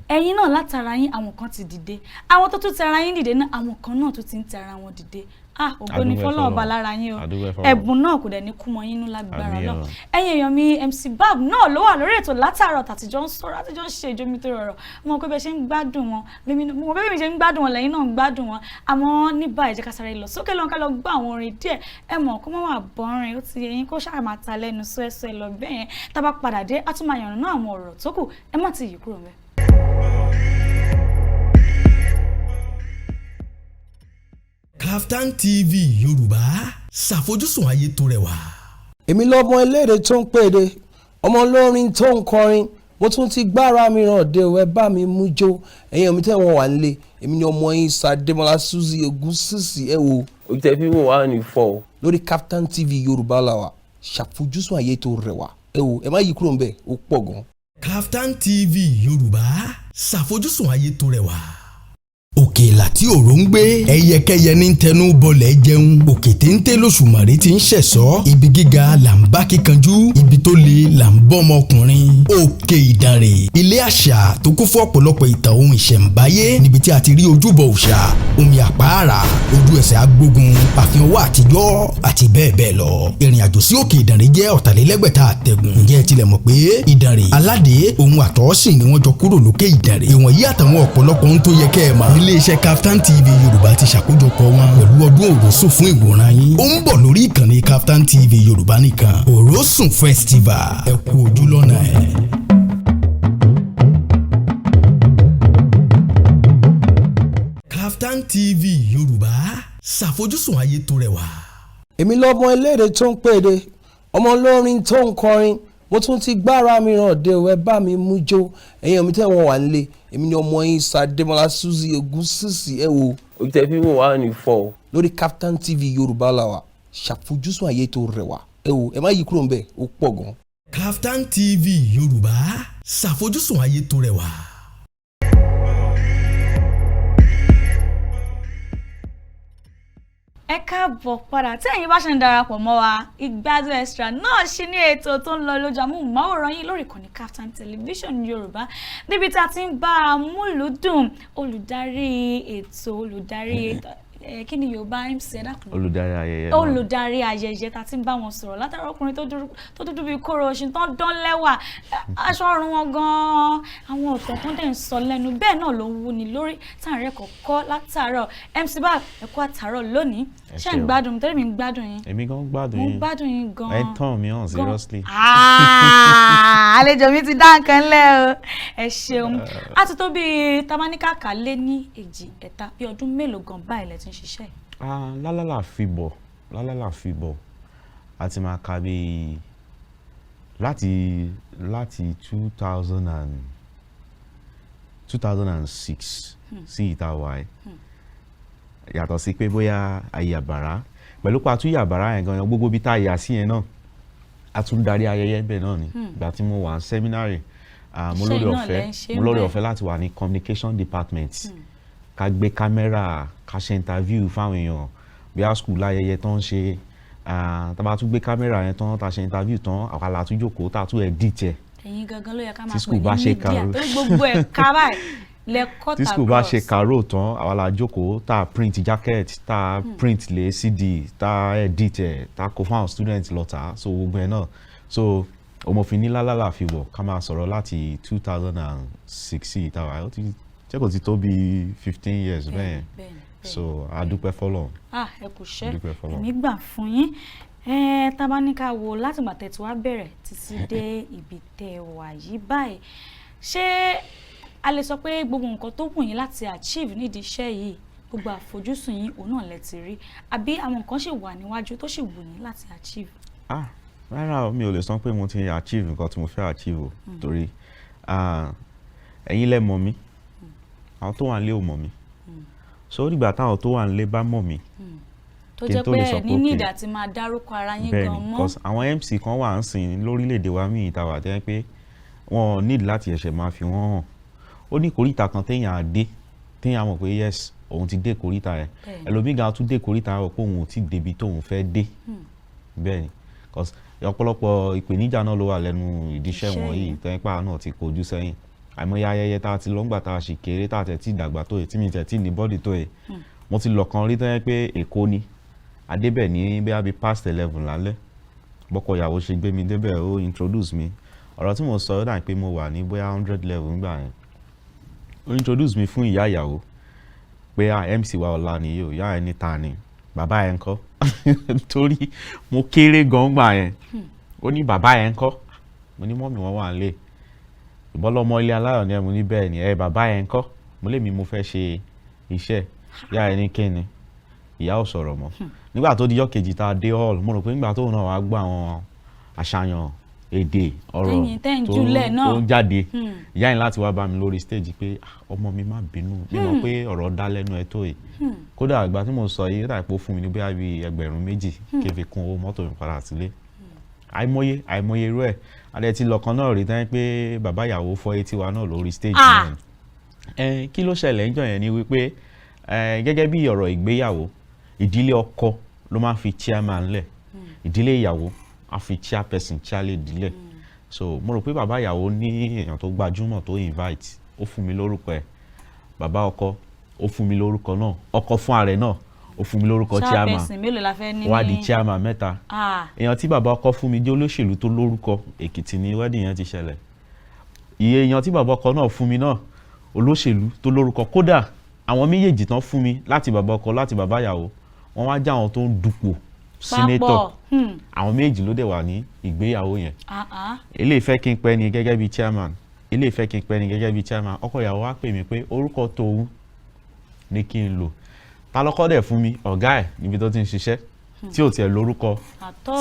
ẹ̀yin náà látara yín àwọn kan ti dìde àwọn tó tún ti ara yín dìde náà àwọn kan náà tún ti ń ti ara wọn dìde ògbóni fọlọ́ọ̀ bá lára yín o ẹ̀bùn náà kò dẹ̀ ní kú mọ́ yín nú lágbára náà ẹ̀yin èèyàn mi MC Bab náà ló wà lórí ètò látàárọ̀ tàtijọ́ ń sọ̀rọ̀ àtijọ́ ń ṣe ìjomi tó rọrọ̀ mo pé bẹ́ẹ̀ ṣe ń gbádùn wọn mo pé bẹ́ẹ̀ mi ṣe ń gbádùn wọn lẹ́yìn náà ń gbádùn wọn àmọ́ ní báyìí jẹ́ ká sáré lọ sókè lọ́n ká lọ gbọ́ àwọn orin díẹ̀ ẹ mọ̀ kó má wà bọ́rin ó ti yẹyin kó ṣáà máa ta lẹ́nu sọ́ẹ́sọ́ẹ́ lọ bẹ́ẹ̀ yẹn tá a bá padà dé á tún máa yànnà náà àwọn ọ̀rọ̀ tó kù ẹ má ti yí kúrò mẹ́. KAFTAN TV Yorùbá ṣàfojúsùn ayé tó rẹwà. èmi lọ́mọ eléré tó ń pèdè ọmọ olórin tó ń kọrin mo tún ti gbára mi ràn dé o ẹ bá mi mú jó ẹ̀yin omi tẹ́ wọ́n wà nílé èmi ni ọmọ yín Sàdémọ́lá Suzy Ògúnsìsì ẹ wo. ojú tẹ fi wò wá ní fọ. lórí KAFTAN TV Yorùbá la wà ṣàfojúsùn ayé tó rẹwà ẹ wo ẹ má yí kúrò ń bẹ̀ ó pọ̀ gan. KAFTAN TV Yorùbá ṣàfojúsùn ayé tó rẹwà. òkèlà tí òró ń gbé ẹyẹkẹyẹ ní tẹnu bọlẹ̀ jẹun òkè téńté lóṣùmàrè ti ń ṣẹ̀sọ́ ibi gíga là ń bá kíkanjú ibi tó le là ń bọ́ ọmọkùnrin òkè ìdànrè ilé àṣà tó kún fún ọ̀pọ̀lọpọ̀ ìtàn ohun ìṣẹ̀ǹbáyé níbi tí a ti rí ojúbọ òòṣà omi àpáàrà ojú ẹsẹ̀ agbógun àfihàn owó àtijọ́ àti bẹ́ẹ̀ bẹ́ẹ̀ lọ ìrìn àjò sí òkè ìdànrè jẹ́ 4,600 àtẹ̀gùn ǹjẹ́ ẹ tilẹ̀ mọ̀ pé ìdànrè aládé ohun àtọ́sìn ni wọ́n jọ kúrò lókè ìdànrè ìwọ̀nyí àtàwọn ọ̀pọ̀lọpọ̀ ohun tó yẹ kẹ́ ẹ mọ̀ iléeṣẹ́ KAFTAN TV Yorùbá ti ṣàkójọpọ̀ wọn pẹ̀lú ọdún Òrósùn fún ìwòran yín ó ń bọ̀ lórí ìkànnì KAFTAN TV Yorùbá nìkan Òrósùn Festival ẹ kú ojú lọ́nà ẹ̀. ṣàfojúsùn ayé tó rẹwà. èmi lọ́mọ eléré tó ń pèdè ọmọ olórin tó ń kọrin mo tún ti gbára mi ràn dé o ẹ bá mi mú jó ẹ̀yin mi tẹ́ wọ́n wà nílé èmi ni ọmọ yín Sàdémọ́lá Suzy Ògúnsìsì ẹ wo. ojú tẹ fi wò wá ní 4. lórí KAFTAN TV Yorùbá la wà ṣàfojúsùn ayé tó rẹwà ẹ wo ẹ má yí kúrò ń bẹ̀ ó pọ̀ gan. KAFTAN TV Yorùbá ṣàfojúsùn ayé tó rẹwà. ẹ káàbọ̀ padà tí ẹ̀yin bá ṣe ń darapọ̀ mọ́ wa Ìgbádùn Extra náà ṣì ní ètò tó ń lọ lójú amóhùnmáwòrán yín lórí ìkànnì KAFTAN Television Yorùbá níbi tí a ti ń bá amúlùúdùn olùdarí ètò kí ni Yorùbá Emcee dákun olùdarí ayẹyẹ náà olùdarí ayẹyẹ tá ti ń bá wọn sọ̀rọ̀ látara ọkùnrin tó dúdú bíi kóró oṣù tó ń dán lẹ́wà aṣọ ọrùn wọn gan-an àwọn ọ̀tọ̀ tó ń dẹ̀ ń sọ lẹ́nu bẹ́ẹ̀ náà ló ń wúni lórí táàrin ẹ̀kọ́ kọ́ látàárọ̀ Emcee bá ẹ̀kọ́ àtàárọ̀ lónìí ṣé ń gbádùn mi torí mi ń gbádùn yín. èmi gan gbádùn yín mo gbádùn yín gan. ẹ tàn mí hàn seriously. àlejò mi ti dá nǹkan lẹ́ o ẹ ṣeun a ti tó bíi tabaníkà kà lé ní èjì ẹ̀ta bí ọdún mélòó gan báyìí lẹ ti ń ṣiṣẹ́. lálálà fìbọ̀ a ti máa ka bíi láti 2006 sí ìta wáyé yàtọ̀ sí pé bóyá àyàbàrá pẹ̀lú pàtó yàbàrá yẹn gan-an gbogbo bí tá a yà sí yẹn náà a tún darí ayẹyẹ bẹ́ẹ̀ náà ni ìgbà tí mo wà ní sẹ́mínárì mo lórí ọ̀fẹ́ láti wà ní communication department ká gbé kámẹ́rà ká ṣe interview fáwọn èèyàn bí a school láyẹyẹ tán ṣe tá a bá tún gbé kámẹ́rà yẹn tán tá a ṣe interview tán àwa la tún jókòó tá a tún edit ẹ̀ ẹ̀yin gangan ló yẹ ká máa pè ní media torí gbogbo ẹ̀ ká báyìí tí school bá ṣe kàró tán àwa la jókòó tá a print jacket tá a print lé CD tá a edit ẹ̀ tá a kó fún àwọn students lọ́tà so gbogbo ẹ̀ náà so ọmọfin ní lálálà fi wọ̀ ká máa sọ̀rọ̀ láti 2006 ìtawà ó ti jẹ́ kó ti tó bí 15 years bẹ́ẹ̀ so a dúpẹ́ fọ́lọ́run. ẹ kò ṣe èmi gbà fún yín tá bá ní ká wo láti ìgbà tẹ́ tí wàá bẹ̀rẹ̀ títí dé ibi tẹ́ wà yìí báyìí ṣé a lè sọ pé gbogbo nǹkan tó wù yín láti achieve nídìí iṣẹ́ yìí gbogbo àfojúsùn yín òun náà lẹ ti rí àbí àwọn nǹkan ṣì wà níwájú tó ṣì wù yín láti achieve. rárá mi ò lè sọ pé mo ti achieve nǹkan tí mo fẹ́ achieve o torí ẹ̀yin lẹ mọ̀ mí àwọn tó wà nílé ò mọ̀ mí so nígbà táwọn tó wà nílé bá mọ̀ mí tó jẹ́ pé ní nídà tí máa dárúkọ ara yín gan mọ́. bẹ́ẹ̀ni because àwọn Emcee kan wà ń sìn lórílẹ̀‐èdè wa míì ìtawà tẹ́ pé wọ́n need láti ẹ̀ṣẹ̀ máa fi wọ́n hàn ó ní kòríta kan téèyàn á dé téèyàn mọ̀ pé yes òun ti dé kòríta yẹn ẹlòmíì gan tún dé kòríta rẹ̀ pé òun ò tí ì débi tóun fẹ́ dé bẹ́ẹ̀ni because ọ̀pọ̀lọpọ̀ ìpèníjà náà ló wà lẹ́nu ìdíṣẹ́ wọ̀nyí tẹ́ńpà náà ti kojú sẹ́yìn àìmọye ayẹyẹ tá a ti lọ́ngbà tá a sì kéré tá a tẹ̀ tí dàgbà tó yẹ tí mi tẹ̀ tí ní bọ́dì tó yẹ mo ti lọ kan rí tẹ́yẹ pé Èkó ni adébẹ̀ ní bí a bí past 11 lálẹ́ bọ́kọ ìyàwó ṣe gbé mi débẹ̀ ó introduce mi ọ̀rọ̀ tí mo sọ ó dà pé mo wà ní bóyá 100 level nígbà yẹn ó introduce mi fún ìyá ìyàwó pé Emcee wa ọ̀la nìyí o ìyá ẹni ta ni bàbá ẹ̀ ń kọ́ torí mo kéré gan gbà yẹn ó ní bàbá ẹ̀ ń kọ́ mo ní mọ́mì wọn wà nílé ìbọ́lọ́mọ ilé aláyọ̀ ni ẹ̀ mo ní bẹ́ẹ̀ ni bàbá ẹ̀ ń kọ́ mo lè mi mo fẹ́ ṣe iṣẹ́ ìyá ẹni kíni ìyá ò sọ̀rọ̀ mọ́ nígbà tó dijọ́ kejì tá a dé hall mo rò pé nígbà tóun náà wàá gbọ́ àwọn àṣàyàn èdè ọ̀rọ̀ tó ń jáde ìyá yẹn láti wá bá mi lórí stage pé ọmọ mi má bínú mi mọ̀ pé ọ̀rọ̀ dá lẹ́nu ẹ tó yìí kódà ìgbà tí mo sọ yìí rà pé ó fún mi ní bóyá bíi ẹgbẹ̀rún méjì kí n fi kún owó mọ́tò mi padà sílé àìmọye irú ẹ̀ adé ti lọ́kàn náà rí tán pé bàbá ìyàwó fọ́ etí wa náà lórí stage náà kí ló ṣẹlẹ̀ níjọ́ yẹn ni wípé gẹ́gẹ́ bí ọ̀rọ̀ ìgbéyàwó ìdílé ọkọ ló máa ń fi chairman lẹ̀ ìdílé ìyàwó a fi chairperson chairlé ìdílé so mo rò pé bàbá ìyàwó ní èèyàn tó gbajúmọ̀ tó invite ó fún mi lórúkọ ẹ̀ bàbá ọkọ ó fún mi lórúkọ náà ọkọ fún ààrẹ náà ó fún mi lórúkọ chairman wá di chairman mẹ́ta èèyàn tí bàbá ọkọ fún mi jẹ́ olóṣèlú tó lórúkọ Èkìtì ni wedding yẹn ti ṣẹlẹ̀ iye èèyàn tí bàbá ọkọ náà fún mi náà olóṣèlú tó lórúkọ kódà àwọn méjèèjì tán fún mi láti bàbá ọkọ láti bàbá ìyàwó wọ́n wá já àwọn tó ń dupò sínétọ̀ àwọn méjì ló dẹ̀ wà ní ìgbéyàwó yẹn eléyìí fẹ́ kí n pẹ́ ni gẹ́gẹ́ bí chairman eléyìí fẹ́ kí n pẹ́ ni gẹ́gẹ́ bí chairman ọkọ ìyàwó wá pè mí pé orúkọ tòun ní kí n lò ta lọ́kọ́ dẹ̀ fún mi ọ̀gá ẹ̀ níbi tó ti ń ṣiṣẹ́ tí ò tiẹ̀ lórúkọ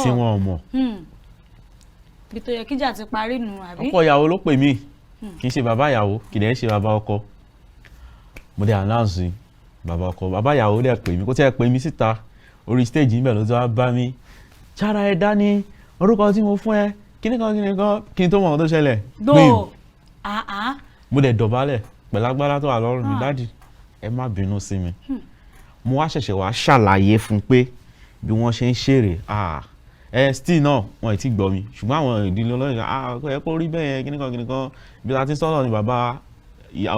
tí wọ́n mọ̀. ibi tó yẹ kíjà ti parí nù àbí. ọkọ ìyàwó ló pè mí kì í ṣe bàbá ìyàwó kì í dẹ̀ ṣe bàbá ọkọ. mo dẹ̀ announce bàbá ọkọ bàbá ìyàwó dẹ̀ pè mí kó tiẹ̀ pè mí síta orí stage níbẹ̀ ló ti wá bá mi. chára ẹ dání orúkọ tí mo fún ẹ kíní kan kí n tó mọ ohun tó ṣẹlẹ̀. gbòò mo dẹ̀ dọ̀bálẹ̀ pẹ̀lú agbára tó wà lọ́rùn mi dádì ẹ má bínú sí mi. mo wá ṣẹ̀ṣẹ̀ wá ṣàlàyé fún pé bí wọ́n ṣe ń ṣeré still náà wọn ì tí gbọ́ mi ṣùgbọ́n àwọn ìdílé olóyìn ẹ kó rí bẹ́ẹ̀ kíní kan bí a ti sọ̀rọ̀ ni bàbá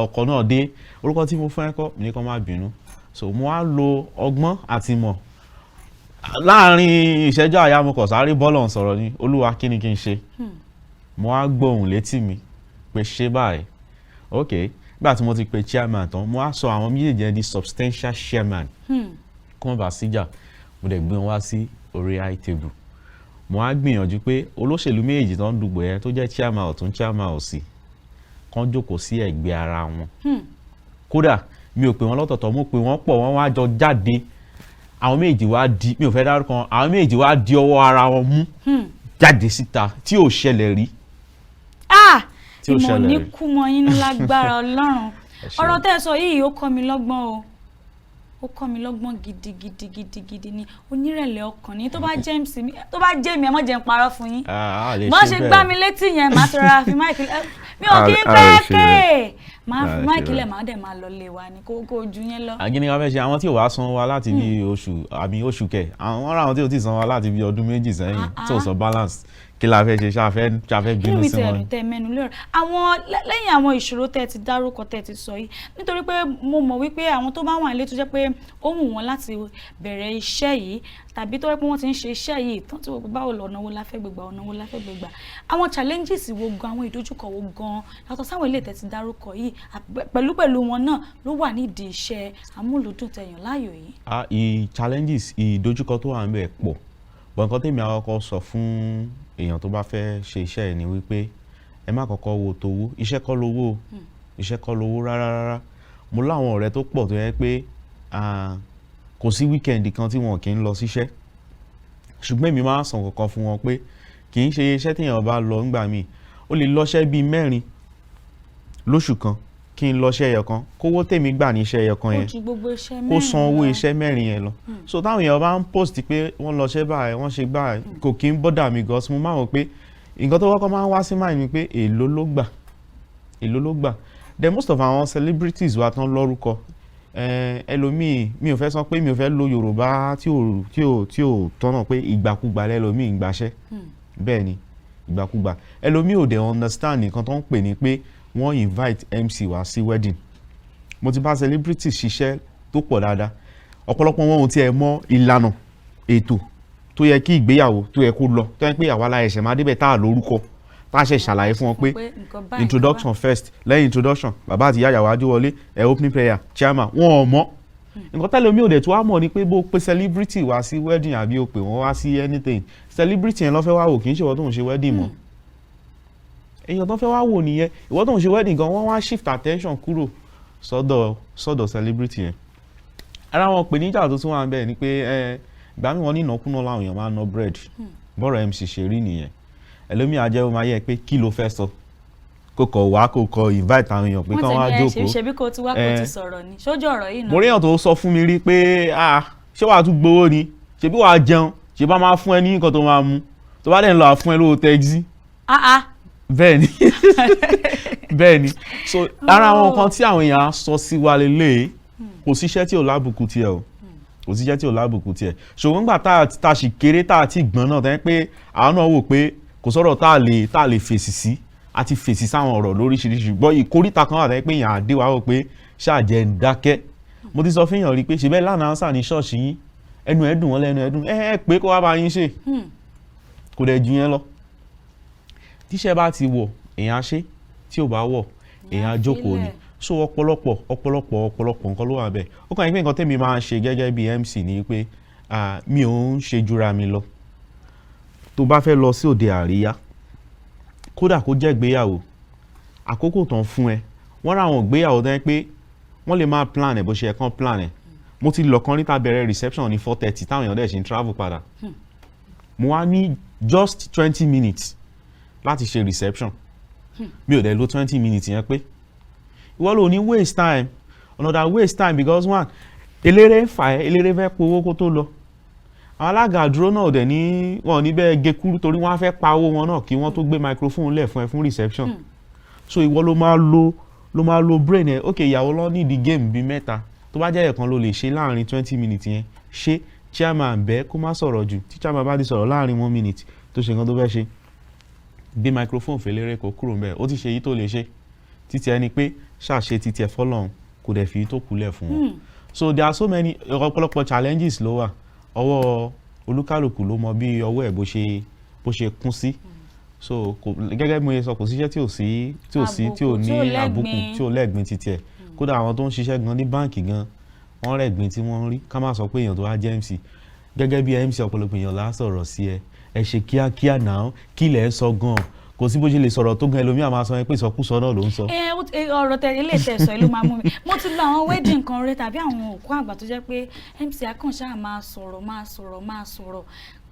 ọkọ náà dé orúkọ tí mo fún ẹ kọ́ mi ní kó má bínú. so mo wá lo ọgbọ́n àti mọ̀ láàrin ìṣẹ́jú àyà mo kàn sáré bọ́ọ̀lù sọ̀rọ̀ ni olúwa kí ni kí n ṣe. mo wá gbóhùn létí mi pé ṣé báyìí ok nígbà tí mo ti pe chairman tán mo wá sọ àwọn méjèèjì di substantial chairman kí wọ́n bá síjà mo dẹ̀ gbé wọn wá sí orí high table. mo wá gbìyànjú pé olóṣèlú méjèèjì tó ń dùgbò yẹn tó jẹ́ chairman ọ̀tún chairman òsì kán jókòó sí ẹ̀gbẹ́ ara wọn. kódà mi ò pè wọ́n lọ́tọ̀ọ̀tọ̀ mo pè wọ́n pọ̀ wọ́n wá jọ jáde àwọn méjì wá di mi ò fẹ́ dárúkọ àwọn méjì wá di ọwọ́ ara wọn mú jáde síta tí ò ṣẹlẹ̀ rí. ìmọ̀ ní kú mọ yín lágbára Ọlọ́run ọ̀rọ̀ tẹ́ ẹ sọ yìí ó kọ́ mi lọ́gbọ́n o ó kọ́ mi lọ́gbọ́n gidigidi ni onírẹ̀lẹ̀ ọkàn ní tó bá jẹ́ mi ẹ mọ́ jẹ́ ń parọ́ fún yín mọ́ ṣe gbá mi létí yẹn máa tọrọ fi máìkì mi ò kí ń pẹ́ kéè máa fi máìkì lẹ̀ máa dẹ̀ máa lọ lé wa ní kó ojú yẹn lọ. àgínní wa fẹ́ ṣe àwọn tí ò wá san wa láti bí oṣù kẹ àwọn ará àwọn tí ò tí san wa láti bí ọdún méjì sẹ́yìn tí ò sọ balance kí la fẹ́ ṣe ṣàfẹ́ bínú sí wọn. inú mi tẹ̀ mẹ́nu lórí àwọn lẹ́yìn àwọn ìṣòro tẹ́ ti dárúkọ tẹ́ ti sọ yìí nítorí pé mo mọ̀ wípé àwọn tó bá wà nílé tó jẹ́ pé ó wù wọ́n láti bẹ̀rẹ̀ iṣẹ́ yìí tàbí tó yẹ pé wọ́n ti ń ṣe iṣẹ́ yìí tán tí wọ́n báwo lọ ọ̀nà wo la fẹ́ gbégbà ọ̀nà wo la fẹ́ gbégbà àwọn challenges wo gan àwọn ìdojúkọ wo gan yàtọ̀ sáwọn ilé tẹ́ ti dárúkọ yìí pẹ̀lú wọn náà ló wà nídìí iṣẹ́ amúlùdùn tẹ̀yàn láàyò yìí. Challenges ìdojúkọ tó wà ń bẹ̀ pọ̀ bọ̀ nǹkan tèmi àkọ́kọ́ sọ fún èèyàn tó bá fẹ́ ṣe iṣẹ́ ẹ̀ ni wípé ẹ má kọ́kọ́ wo tówó iṣẹ́ kọ́ lówó iṣẹ́ kọ́ lówó rárá mo láwọn ọ̀rẹ́ tó pọ̀ tó yẹ pé kò sí wíkẹ̀ndì kan tí wọn kì í lọ síṣẹ́ ṣùgbọ́n èmi máa ń sàn kankan fún wọn pé kì í ṣe iṣẹ́ téèyàn bá lọ ńgbà míì ó lè lọ́ṣẹ́ bíi 4 lóṣù kan kí n lọ́ṣẹ́ ẹyọ kan kówó tèmi gbà ní iṣẹ́ ẹyọ kan yẹn kó san owó iṣẹ́ 4 yẹn lọ so táwọn èèyàn bá ń post pé wọ́n lọ́ṣẹ́ báyìí wọ́n ṣe báyìí kò kí ń bọ́dà mi gan mo máa wọ̀ pé nǹkan tó kọ́kọ́ máa ń wá sí mind mi pé èló ló gbà then most of àwọn celebrities wa tán lórúkọ ẹlòmíì mi ò fẹ́ sọ pé mi ò fẹ́ lo Yorùbá tí ò tọ́nà pé ìgbàkúgbà lẹ́lòmíì ń gbaṣẹ́ bẹ́ẹ̀ ni ìgbàkúgbà ẹlòmíì ò dẹ̀ understand nǹkan tó ń pè ní pé wọ́n invite MC wá sí wedding mo ti bá celebrities ṣiṣẹ́ tó pọ̀ dáadáa ọ̀pọ̀lọpọ̀ wọn ò tiẹ̀ mọ ìlànà ètò tó yẹ kí ìgbéyàwó tó yẹ kó lọ tó yẹ pé àwa la ẹ̀ṣẹ̀ máa débẹ̀ tá a lórúkọ tá a ṣe ṣàlàyé fún wọn pé introduction first lẹ́yìn introduction bàbá àti ìyá ìyàwó adé wọlé opening prayer chairman wọn ò mọ̀ nǹkan tẹ́lẹ̀ omi ò dẹ̀ tó wá mọ̀ ni pé bó pe celebrity wá sí wedding àbí o pè wọ́n wá sí anything celebrity yẹn ló fẹ́ wá wò kì í ṣe ìwọ tó ń ṣe wedding mọ́ èèyàn tó fẹ́ wá wò nìyẹn ìwọ tó ń ṣe wedding gan wọ́n wá shift attention kúrò sọ́dọ̀ celebrity yẹn ara wọn pè níjà tó tún wà ń bẹ̀ ni pé ìgbà mi wọn ní ìnákúná làwọn èèyàn máa ń ná bread bọ́rọ̀ MC ṣe rí nìyẹn ẹlòmíì ajẹ́ ó máa yẹ pé kí ló fẹ́ sọ kó kọ̀ wá kó kọ invite àwọn èèyàn pé kán wá jókòó. wọ́n ti ní ṣebí kó ti wá kó ti sọ̀rọ̀ ni sójú ọ̀rọ̀ yìí náà. mo rí èèyàn tó sọ fún mi rí pé ṣé wàá tún gbowó ni ṣebí wàá jẹun ṣe bá máa fún ẹ ní nǹkan tó máa mu tó bá dẹ̀ ń lọ àfún ẹ lówó tẹ́gí. bẹ́ẹ̀ ni bẹ́ẹ̀ ni so lára àwọn nǹkan tí àwọn èèyàn sọ sí wa lélẹ̀ kò síṣẹ́ tí ò lábùkù tiẹ̀ o kò síṣẹ́ tí ò lábùkù tiẹ̀ ṣùgbọ́n nígbà tá a sì kéré tá a ti gbọ́n náà tẹ́ pé àwọn náà wò pé kò sọ̀rọ̀ tá a lè fèsì sí àti fèsì sáwọn ọ̀rọ̀ lóríṣiríṣi gbọ́ ìkórìtà kan wà tẹ́ pé èèyàn àdé wa wò pé ṣáàjẹ́ ń dákẹ́ mo ti sọ fún èèyàn rí pé ṣe bẹ́ẹ̀ lánàá sà ní ṣọ́ọ̀ṣì yín ẹnu ẹ̀dùn wọn lẹ́nu ẹ̀dùn pé kó wá bá yín ṣe kò dẹ̀ ju yẹn lọ tíṣẹ́ bá ti wọ̀ èèyàn ṣe tí ò bá wọ̀ èèyàn jókòó ni so ọ̀pọ̀lọpọ̀ nǹkan ló wà bẹ́ẹ̀ ó kàn yín pé nǹkan tẹ́mi máa ń ṣe gẹ́gẹ́ bí MC ni pé mi ò ń ṣe jura mi lọ tó bá fẹ́ lọ sí òde àríyá kódà kó jẹ́ ìgbéyàwó àkókò tán fún ẹ wọ́n ra àwọn ìgbéyàwó tẹ́ pé wọ́n lè máa plan ẹ̀ bó ṣe yẹ kán plan ẹ̀ mo ti lọ kan níta bẹ̀rẹ̀ reception ní 4:30 táwọn èèyàn dẹ̀ ṣe ń travel padà mo wá ní just 20 minutes láti ṣe reception mi ò dẹ̀ lo 20 minutes yẹn pé ìwọ ló ní waste time another waste time because one eléré ń fà ẹ́ eléré fẹ́ powó kó tó lọ àwọn alága àdúró náà dẹ̀ ní wọn ní bẹ́ẹ̀ gé kúrú torí wọ́n á fẹ́ pa owó wọn náà kí wọ́n tó gbé microphone lẹ̀ fún ẹ fún reception so ìwọ ló máa lo brain ẹ ok ìyàwó lọ ní di game bíi mẹ́ta tó bá jẹ́ ẹ̀kan ló lè ṣe láàrin 20 minutes yẹn ṣé chairman bẹ́ẹ̀ kó má sọ̀rọ̀ jù tí chairman bá ti sọ̀rọ̀ láàrin 1 minute tó ṣe nǹkan tó fẹ́ ṣe gbé microphone fèlérè kó kúrò ńbẹ̀ ó ti ṣe èyí tó lè ṣe títí ẹni pé ṣàṣe títí ẹ fọ́lọ́run kò dẹ̀ fi tó kulẹ̀ fún wọn so there are so many ọ̀pọ̀lọpọ̀ challenges ló wà ọwọ́ olúkálùkù ló mọ bí ọwọ́ ẹ̀ bó ṣe kún sí so gẹ́gẹ́ bí mo yẹ sọ kò síṣẹ́ tí ò ní àbùkù tí ò lẹ́gbin títí ẹ̀ kódà àwọn tó ń ṣiṣẹ́ gan ní báǹkì gan wọ́n rẹ̀gbin tí wọ́n ń rí ká má sọ pé èèyàn tó wá jẹ́ MC gẹ́gẹ́ bí MC ọ̀pọ̀lọpọ̀ èèyàn lá sọ̀rọ̀ sí ẹ ṣe kíákíá náà kí lẹ̀ ń sọ gan kò sí bó ṣe lè sọ̀rọ̀ tó gan ẹlòmíà máa sọ pé ìsọkúsọ náà ló ń sọ. ọ̀rọ̀ tẹ ilé ìtẹ̀sọ̀ ló máa mú mi mo ti lọ àwọn wedding kan rẹ tàbí àwọn òkú àgbà tó jẹ́ pé MC akànṣá máa sọ̀rọ̀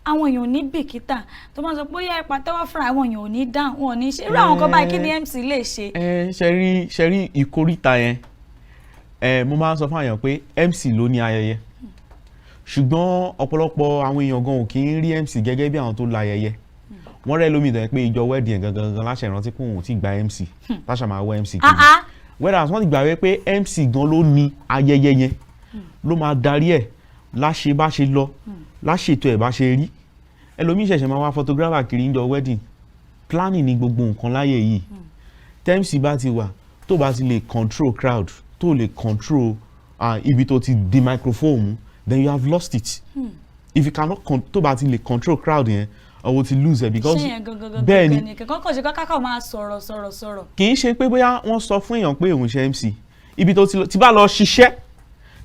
àwọn èèyàn ò ní bìkítà tó máa sọ pé ó yẹ ìpàtẹ́wọ́ fúnra àwọn èèyàn ò ní dáhùn wọn ò ní ṣe irú àwọn kan báyìí kí ni MC lè ṣe. ṣe rí ìkórìtà yẹn mo máa ń sọ fún àyàn pé MC ló ní ayẹyẹ ṣùgbọ́n ọ̀pọ̀lọpọ̀ àwọn èèyàn gan ò kì í rí MC gẹ́gẹ́ bí àwọn tó la ayẹyẹ wọ́n rẹ́ lómi ìdán pé ìjọ wedding gangan láṣẹ ìrántí pé òun ti gba MC láṣà máa wọ MC kiri whereas wọ́n ti gbà wí pé MC gan ló ní ayẹyẹ yẹn ló máa darí ẹ̀ láṣẹ bá ṣe lọ láṣètò ẹ̀ bá ṣe rí ẹlòmíì ṣẹ̀ṣẹ̀ máa wá photographer kiri ìjọ wedding planning ni gbogbo nǹkan láyé yìí tẹ́mc bá ti wà tó bá ti lè control crowd tó lè control ibi tó ti di microphone then you have lost it if you cannot tó bá ti lè control crowd yẹn o ti lose it because bẹ́ẹ̀ ni kò ṣe kákà máa sọ̀rọ̀. kì í ṣe pé bóyá wọ́n sọ fún èèyàn pé òun ṣe MC ibi tó ti bá lọ ṣiṣẹ́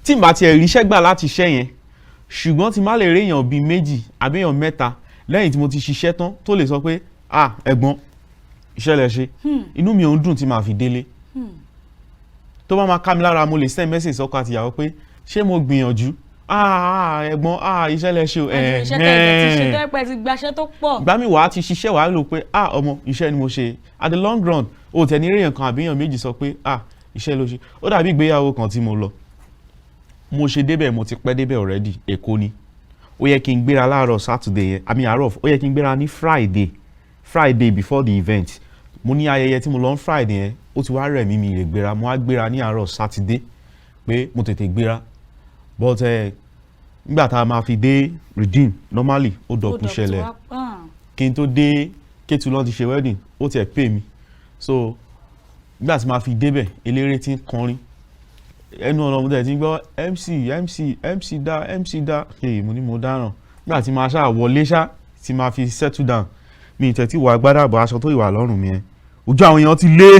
tí n bá tiẹ̀ ríṣẹ́ gbà láti ṣẹ́ yẹn ṣùgbọ́n tí má lè rí èèyàn bíi méjì àbí èèyàn mẹ́ta lẹ́yìn tí mo ti ṣiṣẹ́ tán tó lè sọ pé ẹ̀gbọ́n iṣẹ́ lẹ ṣe inú mi ò ń dùn tí màá fi délé tó bá máa ká mi lára mo lè send message sọ́kọ àtìyàwó pé ṣé mo gbìyànjú ẹ̀gbọ́n iṣẹ́ lẹ ṣe o iṣẹ́ tẹ̀ ti ṣe tẹ́pẹ́ ti gbaṣẹ́ tó pọ̀. ìgbà mi wàá ti ṣiṣẹ́ wàá lò pé ọmọ iṣẹ́ ni mo ṣe at the long run o tẹ̀ ní èèyàn kan àbí èèyàn méjì sọ pé iṣẹ́ ló ṣe ó dàbí ìgbéyàwó kan tí mo lọ mo ṣe débẹ̀ mo ti pẹ́ débẹ̀ already Èkó ni ó yẹ kí n gbéra láàárọ̀ Saturday yẹn àmì àárọ̀ ó yẹ kí n gbéra ní Friday before the event mo ní ayẹyẹ tí mo lọ ń Friday yẹn ó ti wá rẹ̀ mí mi lè gbéra mo wá gbéra ní àárọ̀ Saturday pé mo tètè gbéra but nígbà tá a máa fi dé Redeem normally ó dọ̀kun ṣẹlẹ̀ kí n tó dé Kétu lọ́n ti ṣe wedding ó tiẹ̀ pè mí so nígbà tí máa fi débẹ̀ eléré ti ń kọrin ẹnu ọ̀nà ọmọdé ti ń gbọ́ MC dá mo ní mo dáràn nígbà tí máa ṣáà wọlé ṣá tí máa fi settle down mi ìtẹ̀ tí wà gbádàbọ̀ aṣọ tó ìwà lọ́rùn mi ẹ̀ ojú àwọn èèyàn ti lé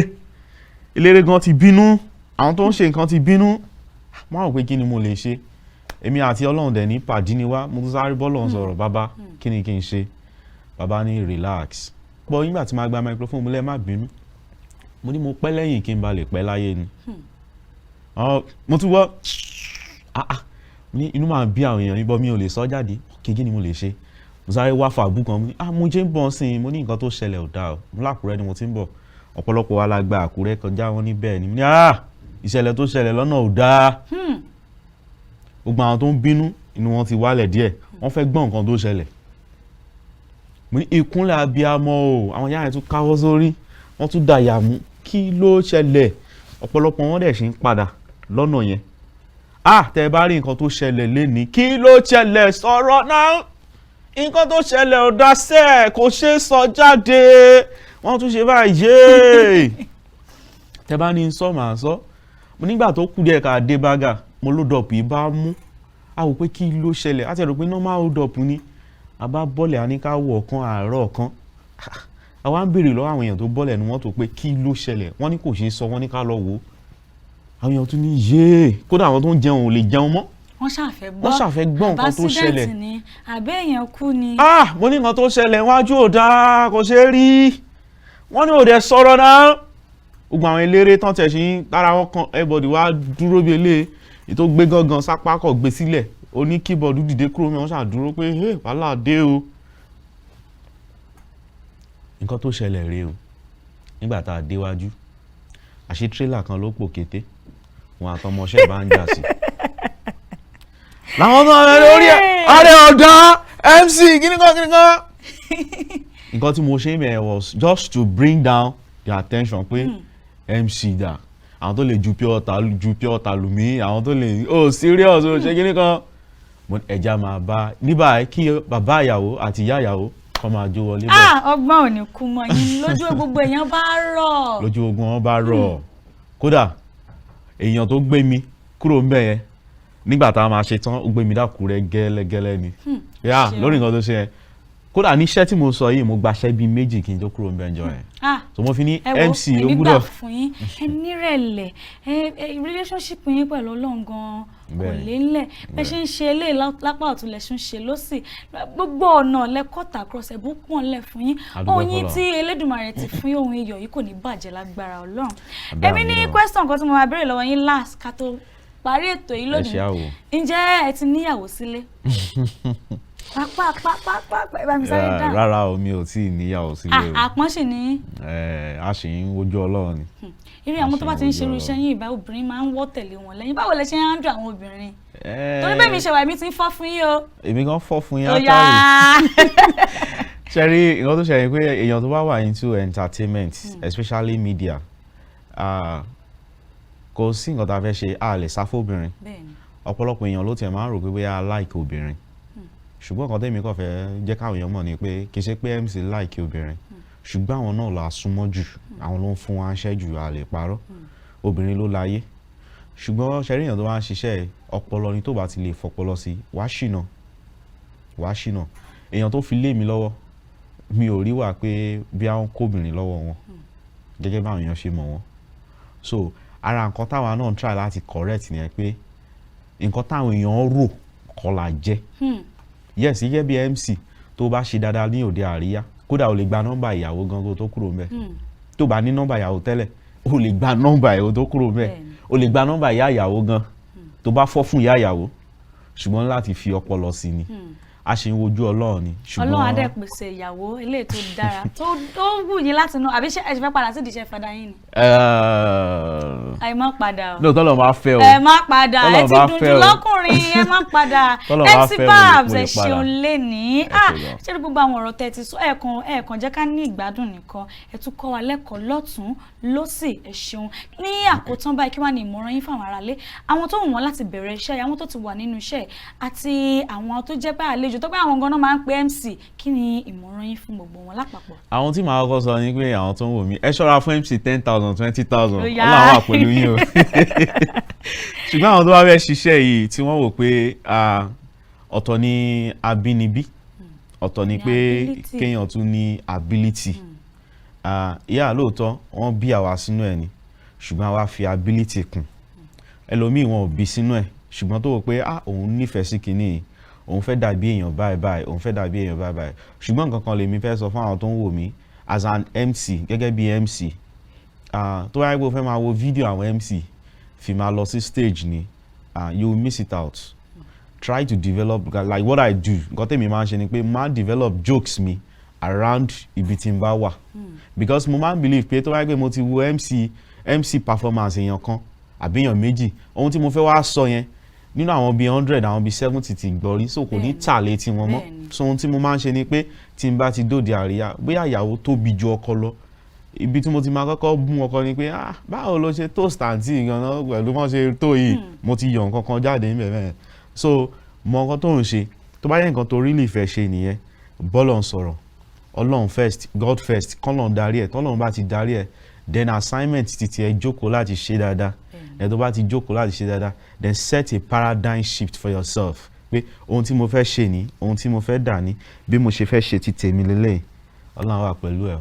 eléré gan ti bínú àwọn tó ń ṣe nǹkan ti bínú wọ́n rò pé kí ni mo lè ṣe èmi àti Ọlọ́run dẹ̀ ní pàdí ni wá mo tún sáré bọ́ọ̀lù sọ̀rọ̀ bàbá kí ni kí n ṣe bàbá ní relax pọ̀ nígbà tí máa gba microphone mo lẹ́ má bínú mo ní mo pẹ́ lẹ́yìn kí n ba lè pẹ́ láyé ni mo tún wọ́ ní inú máa bí àwọn èèyàn níbọ̀ mi ò lè sọ jáde kí ni mo lè ṣe mo sáré wá fàbú kan mo ní mo jẹ́ ń bọ̀ sí i mo ní nǹkan tó ṣẹlẹ̀ ò dáa mo lákùrẹ́ ni mo ti ń bọ̀ ọ̀pọ̀lọpọ̀ wa la gba Àkúrẹ́ kọjá wọn ní bẹ́ẹ̀ ni mo ní ìṣẹ̀lẹ̀ tó ṣẹlẹ̀ lọ́nà ò dáa gbogbo àwọn tó ń bínú inú wọn ti wálẹ̀ díẹ̀ wọ́n fẹ́ gbọ́ nǹkan tó ṣẹlẹ̀ mo ní ìkúnlẹ̀ abiyamọ o àwọn yára yẹn tún káwọ́ sórí wọ́n tún dàyà mú kí ló ṣẹlẹ̀ ọ̀pọ̀lọpọ̀ wọn dẹ̀ ṣe ń padà lọ́nà yẹn tẹ́ bá rí nǹkan tó ṣẹlẹ̀ lénìí kí ló ṣẹlẹ̀ sọ̀rọ̀ náà nǹkan tó ṣẹlẹ̀ ò dá sẹ́ẹ̀ kò ṣe sọ jáde wọ́n tún ṣe báyìí tẹ́ bá ní sọ màá sọ mo nígbà tó kù díẹ̀ ká dé bága mo ló dọ̀pù yìí bá mú a wò pé kí ló ṣẹlẹ̀ á ti rò pé normal hold up ni a bá bọ́ọ̀lẹ̀ àníkáwọ̀ kan àárọ̀ kan àwa ń béèrè lọ́wọ́ àwọn èèyàn tó bọ́ọ̀lẹ̀ ni wọ́n tó pé kí ló ṣẹlẹ̀ wọ́n ní kò ṣeé sọ wọ́n ní ká lọ wò ó àwọn èèyàn tún ní yéé kódà àwọn tó ń jẹun ò lè jẹun mọ́ wọ́n ṣàfẹ́ gbọ́ nǹkan tó ṣẹlẹ̀ ni àbẹ́ èèyàn kú ni. mo ní nǹkan tó ṣẹlẹ̀ wájú ò dáa kò ṣeé rí wọ́n ní òde sọ̀rọ̀ náà gbogbo àwọn eléré tán tẹ̀ sí lára wọn kan everybody wá dúró bí elé ètò gbé gangan sápá kọ̀ gbé sílẹ̀ ó ní keyboard dìde kúrò mi wọ́n ṣàdúró pé wàhálà dé o. nǹkan tó ṣẹlẹ̀ rèé o nígbà tá a déwájú àṣé tírélà kan ló pò kété wọn àtọmọṣẹ́ bá ń jà sí. làwọn tó rẹ lórí ààrẹ ọ̀dà MC kíníkan. nǹkan tí mo ṣe bẹ̀rẹ̀ was just to bring down the attention pé MC dà àwọn tó lè ju pure water lù mí àwọn tó lè serious ṣe kíníkan. ẹja máa bá níbà kí bàbá ìyàwó àti ìyá ìyàwó kọ́ máa jó wọlé bẹ́ẹ̀. ọgbọ́n ò ní kú mọ́ yín lójú gbogbo èèyàn bá rọ̀. lójú ogun wọn bá rọ̀ kódà èèyàn tó gbé mi kúrò ńbẹ̀ yẹn nígbà tá a máa ṣe tán ó gbé mi dákúrẹ́ gẹ́lẹ́gẹ́lẹ́ ni lórí nǹkan tó ṣe yẹn kódà níṣẹ́ tí mo sọ yìí mo gbaṣẹ́ bíi méjì kí n tó kúrò ńbẹ̀ ńjọ́ yẹn so mo fi ní MC ó gbúdọ̀. ẹ fún yín ẹ nírẹ̀lẹ̀ relationship yín pẹ̀lú Ọlọ́run gan-an kò lé ńlẹ̀ bẹ́ẹ̀ ṣe ń ṣe eléyìí lápá ọ̀tún lẹ̀ ṣe ń ṣe lọ́sì gbogbo ọ̀nà lẹ́kọ̀tà cross ẹ̀bùn pọ̀ ńlẹ̀ fún yín oyin tí Elédùmarè ti fún ohun iyọ̀ yìí kò ní bàjẹ́ lágbára Ọlọ́run. èmi ní question kan tí mo máa béèrè lọ́wọ́ yín last ká tó parí ètò yìí lónìí ǹjẹ́ ẹ ti níyàwó sílé? rárá o mi ò tí ì níyàwó sílé o. àpọ́n sì ní. a sì ń wojú Ọlọ́run ni. irú àwọn tó bá ti ń ṣerú iṣẹ́ yín ìbá obìnrin máa ń wọ́ tẹ̀lé wọn lẹ́yìn báwo lẹ ṣe ń handle àwọn obìnrin. torí bẹ́ẹ̀ mi ṣẹ̀wá mi ti ń fọ́ fún yín o. èmi gan fọ́ fún yín látàrí. ṣẹ́rí nǹkan tó ṣẹlẹ̀ pé èèyàn tó bá wà into entertainment especially media kò sí nǹkan tá a fẹ́ ṣe a lè sá fóbìnrin ọ̀pọ̀lọpọ̀ èèyàn ló tiẹ̀ máa ń rò pé bóyá like obìnrin ṣùgbọ́n nǹkan tẹ́mi kàn fẹ́ jẹ́ káwọn èèyàn mọ̀ ni pé kì í ṣe pé MC like obìnrin ṣùgbọ́n àwọn náà là súnmọ́ jù àwọn ló ń fún wa ṣẹ́ jù a lè parọ́ obìnrin ló láyé ṣùgbọ́n ṣẹ́rí èèyàn tó bá ń ṣiṣẹ́ ọpọlọ ni tó bá ti lè fọpọlọ sí wàá ṣìnà èèyàn tó fi lé mi lọ́wọ́ mi ò rí wà pé bí àwọn kóbìnrin lọ́wọ́ wọn gẹ́gẹ́ báwọn èèyàn ṣe mọ̀ wọ́n so ara nǹkan táwa náà ń try láti correct ni ẹ pé nǹkan táwọn èèyàn rò kọ́ la jẹ́ yes gẹ́gẹ́ bí MC tó bá ṣe dáadáa ní òde àríyá kódà o lè gba nọ́mbà ìyàwó gan tó kúrò ńbẹ̀ tó bá ní nọ́mbà ìyàwó tẹ́lẹ̀ o lè gba nọ́mbà ìyàwó tó kúrò ńbẹ̀ o lè gba nọ́mbà ìyá ìyàwó gan tó bá fọ́ fún ìyá ìyàwó ṣùgbọ́n láti fi ọpọlọ sí ni a ṣe ń wojú Ọlọ́run ni. Ọlọ́run á dẹ̀ pèsè ìyàwó eléyìí tó dára tó wù yín láti nú àbí ṣe ẹ ṣe fẹ́ padà sí ìdíṣẹ́ fada yín ni. ẹ má padà o. tọ́lọ̀ máa fẹ́ o. ẹ má padà ẹ ti dùn jù lọ́kùnrin ẹ má padà. MC Babs ẹ ṣeun lénìí. ṣé ní gbogbo àwọn ọ̀rọ̀ tẹ́ ti sọ ẹ̀ẹ̀kan jẹ́ ká ní ìgbádùn nìkan ẹ tún kọ́ wa lẹ́kọ̀ọ́ lọ́tún lọ́sì ẹ ṣeun. ní àkótán báyìí kí wàá ní ìmọ̀ràn yín fáwọn aráalé àwọn tó wù wọ́n láti bẹ̀rẹ̀ iṣẹ́ àwọn tó ti wà nínú iṣẹ́ àti àwọn tó jẹ́ pé àlejò tó pé àwọn gan-an máa ń pe MC kí ni ìmọ̀ràn yín fún gbogbo wọn lápapọ̀. àwọn tí màá kọ́kọ́ sọ ni pé àwọn tó ń wò mí ẹ ṣọ́ra fún MC 10,000 20,000 Ọlọ́run wà pẹ̀lú yín o ṣùgbọ́n àwọn tó bá fẹ́ ṣiṣẹ́ yìí tí wọ́n wò pé ọ̀tọ̀ ni abínibí ọ̀tọ̀ ni pé kéèyàn tún ní ability ìyá lóòótọ́ wọ́n bí àwa sínú ẹ̀ ni ṣùgbọ́n àwa fi ability kún ẹlòmíì wọn ò bí sínú ẹ̀ ṣùgbọ́n tó wò pé òun nífẹ̀ẹ́ sí kinní òun fẹ́ dàbí èèyàn báyìí òun fẹ́ dàbí èèyàn báyìí ṣùgbọ́n nǹkan kan lèmi fẹ́ sọ fún àwọn tó ń wò mí as an MC gẹ́gẹ́ bí MC tó wáyé pé o fẹ́ máa wo fídíò àwọn MC fi máa lọ sí stage ni you will miss it out try to develop like what I do nǹkan tèmi máa ń ṣe ni pé máa develop jokes mi around ibi tí n bá wà because mo máa ń believe pé tó wáyé pé mo ti wo MC performance èèyàn kan àbí èèyàn méjì ohun tí mo fẹ́ wá sọ yẹn nínú àwọn bíi 100 àwọn bíi 70 ti gbọ́ rí so kò ní tà létí wọn mọ́ so ohun tí mo máa ń ṣe ni pé tí n bá ti dòde àríyá bóyá ìyàwó tóbi ju ọkọ lọ ibi tí mo ti máa kọ́kọ́ mú ọkọ ni pé báwo ló ṣe toast àǹtí gan-an pẹ̀lú wọ́n ṣe tó yìí mo ti yọ nǹkan kan jáde níbẹ̀ bẹ́ẹ̀ so mọ nǹkan tó ń ṣe tó bá yẹ nǹkan tó really fẹ́ ṣe nìyẹn bọ́lọ̀ ń sọ̀rọ̀ Ọlọ́run first God first kọ́lọ́run darí ẹ̀ tọ́lọ́run bá ti darí ẹ̀ then assignment titi ẹ jókòó láti ṣe dáadáa ẹ tó bá ti jókòó láti ṣe dáadáa then set a paradigm shift for yourself pé ohun tí mo fẹ́ ṣe ní ohun tí mo fẹ́ dà ní bí mo ṣe fẹ́ ṣe ti tèmi lélẹ́yìn Ọlọ́run wà pẹ̀lú ẹ.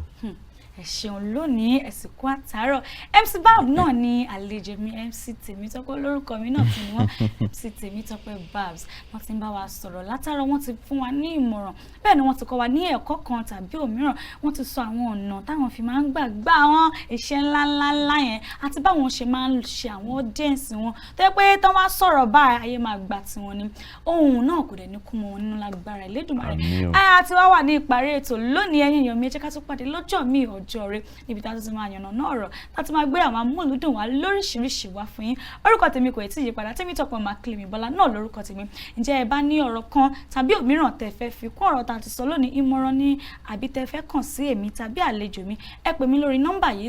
ẹ ṣeun lónìí ẹ̀sìnkú àtàárọ̀ MC Bab náà ni àlejò mi MC Tèmítọ́pẹ́ lórúkọ mi náà tí wọ́n MC Tèmítọ́pẹ́ Babs wọ́n ti ń bá wa sọ̀rọ̀ látàárọ̀ wọ́n ti fún wa ní ìmọ̀ràn bẹ́ẹ̀ ni wọ́n ti kọ́ wa ní ẹ̀kọ́ kan tàbí òmíràn wọ́n ti sọ àwọn ọ̀nà táwọn fi máa ń gbàgbá àwọn iṣẹ́ ńláńlá yẹn àti báwọn ṣe máa ń ṣe àwọn audience wọn tó yẹ pé tán wá sọ̀rọ̀ báyìí ayé máa gbà tiwọn ni ohun náà kò dẹ̀ ní kú mọ́ wọn nínú lágbára Elédùmarè àti wá wà ní ìparí ètò lónìí ẹ̀yin èèyàn mi ẹ jẹ́ ká tún pàdé lọ́jọ́ mi ọjọ́ rẹ níbi tá a ti máa yànnà náà ọ̀rọ̀ tá a ti máa gbé àwọn amúlùdùn wá lóríṣiríṣi wá fún yín orúkọ tèmi kò tí ì yípadà Tèmítọ́pẹ́ ọmọ Akínlẹ́mìbọ́lá náà lórúkọ tèmi ǹjẹ́ ẹ bá ní ọ̀rọ̀ kan tàbí òmíràn tẹ́ fẹ́ fi kún ọ̀rọ̀ tá a ti sọ lónìí ìmọ̀ràn ní àbí tẹ́ fẹ́ kàn sí èmi tàbí àlejò mi ẹ pè mí lórí nọ́mbà yìí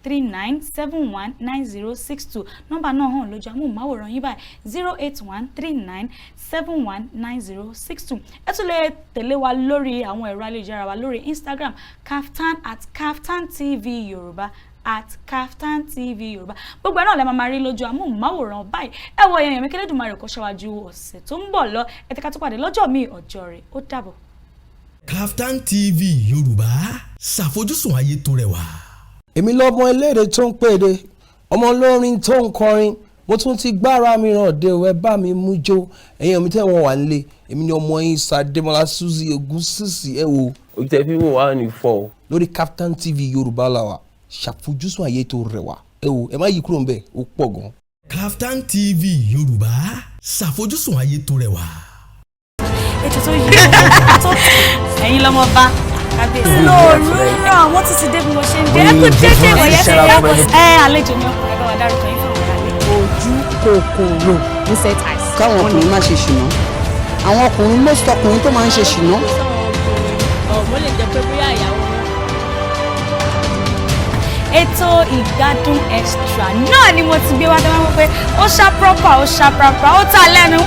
08139719062 nọ́mbà náà hàn lójú amóhùnmáwòrán yín báyìí 08139719062 ẹ tún lè tẹ̀lé wa lórí àwọn ẹ̀rọ ayélujára wa lórí Instagram KAFTAN @KAFTAN TV Yorùbá @KAFTAN TV Yorùbá gbogbo ẹ̀ náà lẹ́ máa rí lójú amóhùnmáwòrán báyìí ẹ wo èèyàn mi kí Elédùmarè kó ṣáwájú ọ̀sẹ̀ tó ń bọ̀ lọ ẹ ti ká tó pàdé lọ́jọ́ mi ọjọ́ rẹ̀ ó dàbọ̀. KAFTAN TV Yorùbá ṣàfojúsùn ayé tó rẹwà. èmi lọ́mọ eléèrè tó ń pèdè ọmọ olórin tó ń kọrin mo tún ti gbára mi ràn dé ẹ bá mi mú jó ẹ̀yin mi tẹ́ wọn wà nílé èmi ni ọmọ yín Sàdémọ́lá Suzy Ògúnsìsì ẹ wo. òkìtẹ́ fíìmù wà ní 4. lórí KAFTAN TV Yorùbá la wà ṣàfojúsùn ayé tó rẹwà ẹ wo ẹ má yí kúrò ń bẹ̀ ó pọ̀ gan. KAFTAN TV Yorùbá ṣàfojúsùn ayé tó rẹwà. ètò tó yí ẹ̀yin lọ́mọ bá kábíyèsí lóòrùn wọ́n ti dé bí mo ṣe ń gbé ẹ kú dédé ìwọ̀nyẹ́ ṣe yá àlejò mi ọkùnrin bá wa dárúkọ yín fún ọ̀gá mi. ojú kòkòrò ní set eyes. káwọn ọkùnrin má ṣe ṣìnà àwọn ọkùnrin most ọkùnrin tó máa ń ṣe ṣìnà. ọmọ lè jẹ pé bóyá ìyàwó wọn. ètò Ìgbádùn Extra náà ni mo ti gbé wá dáná wípé ó ṣá proper ó ṣá proper ó ta lẹ́nu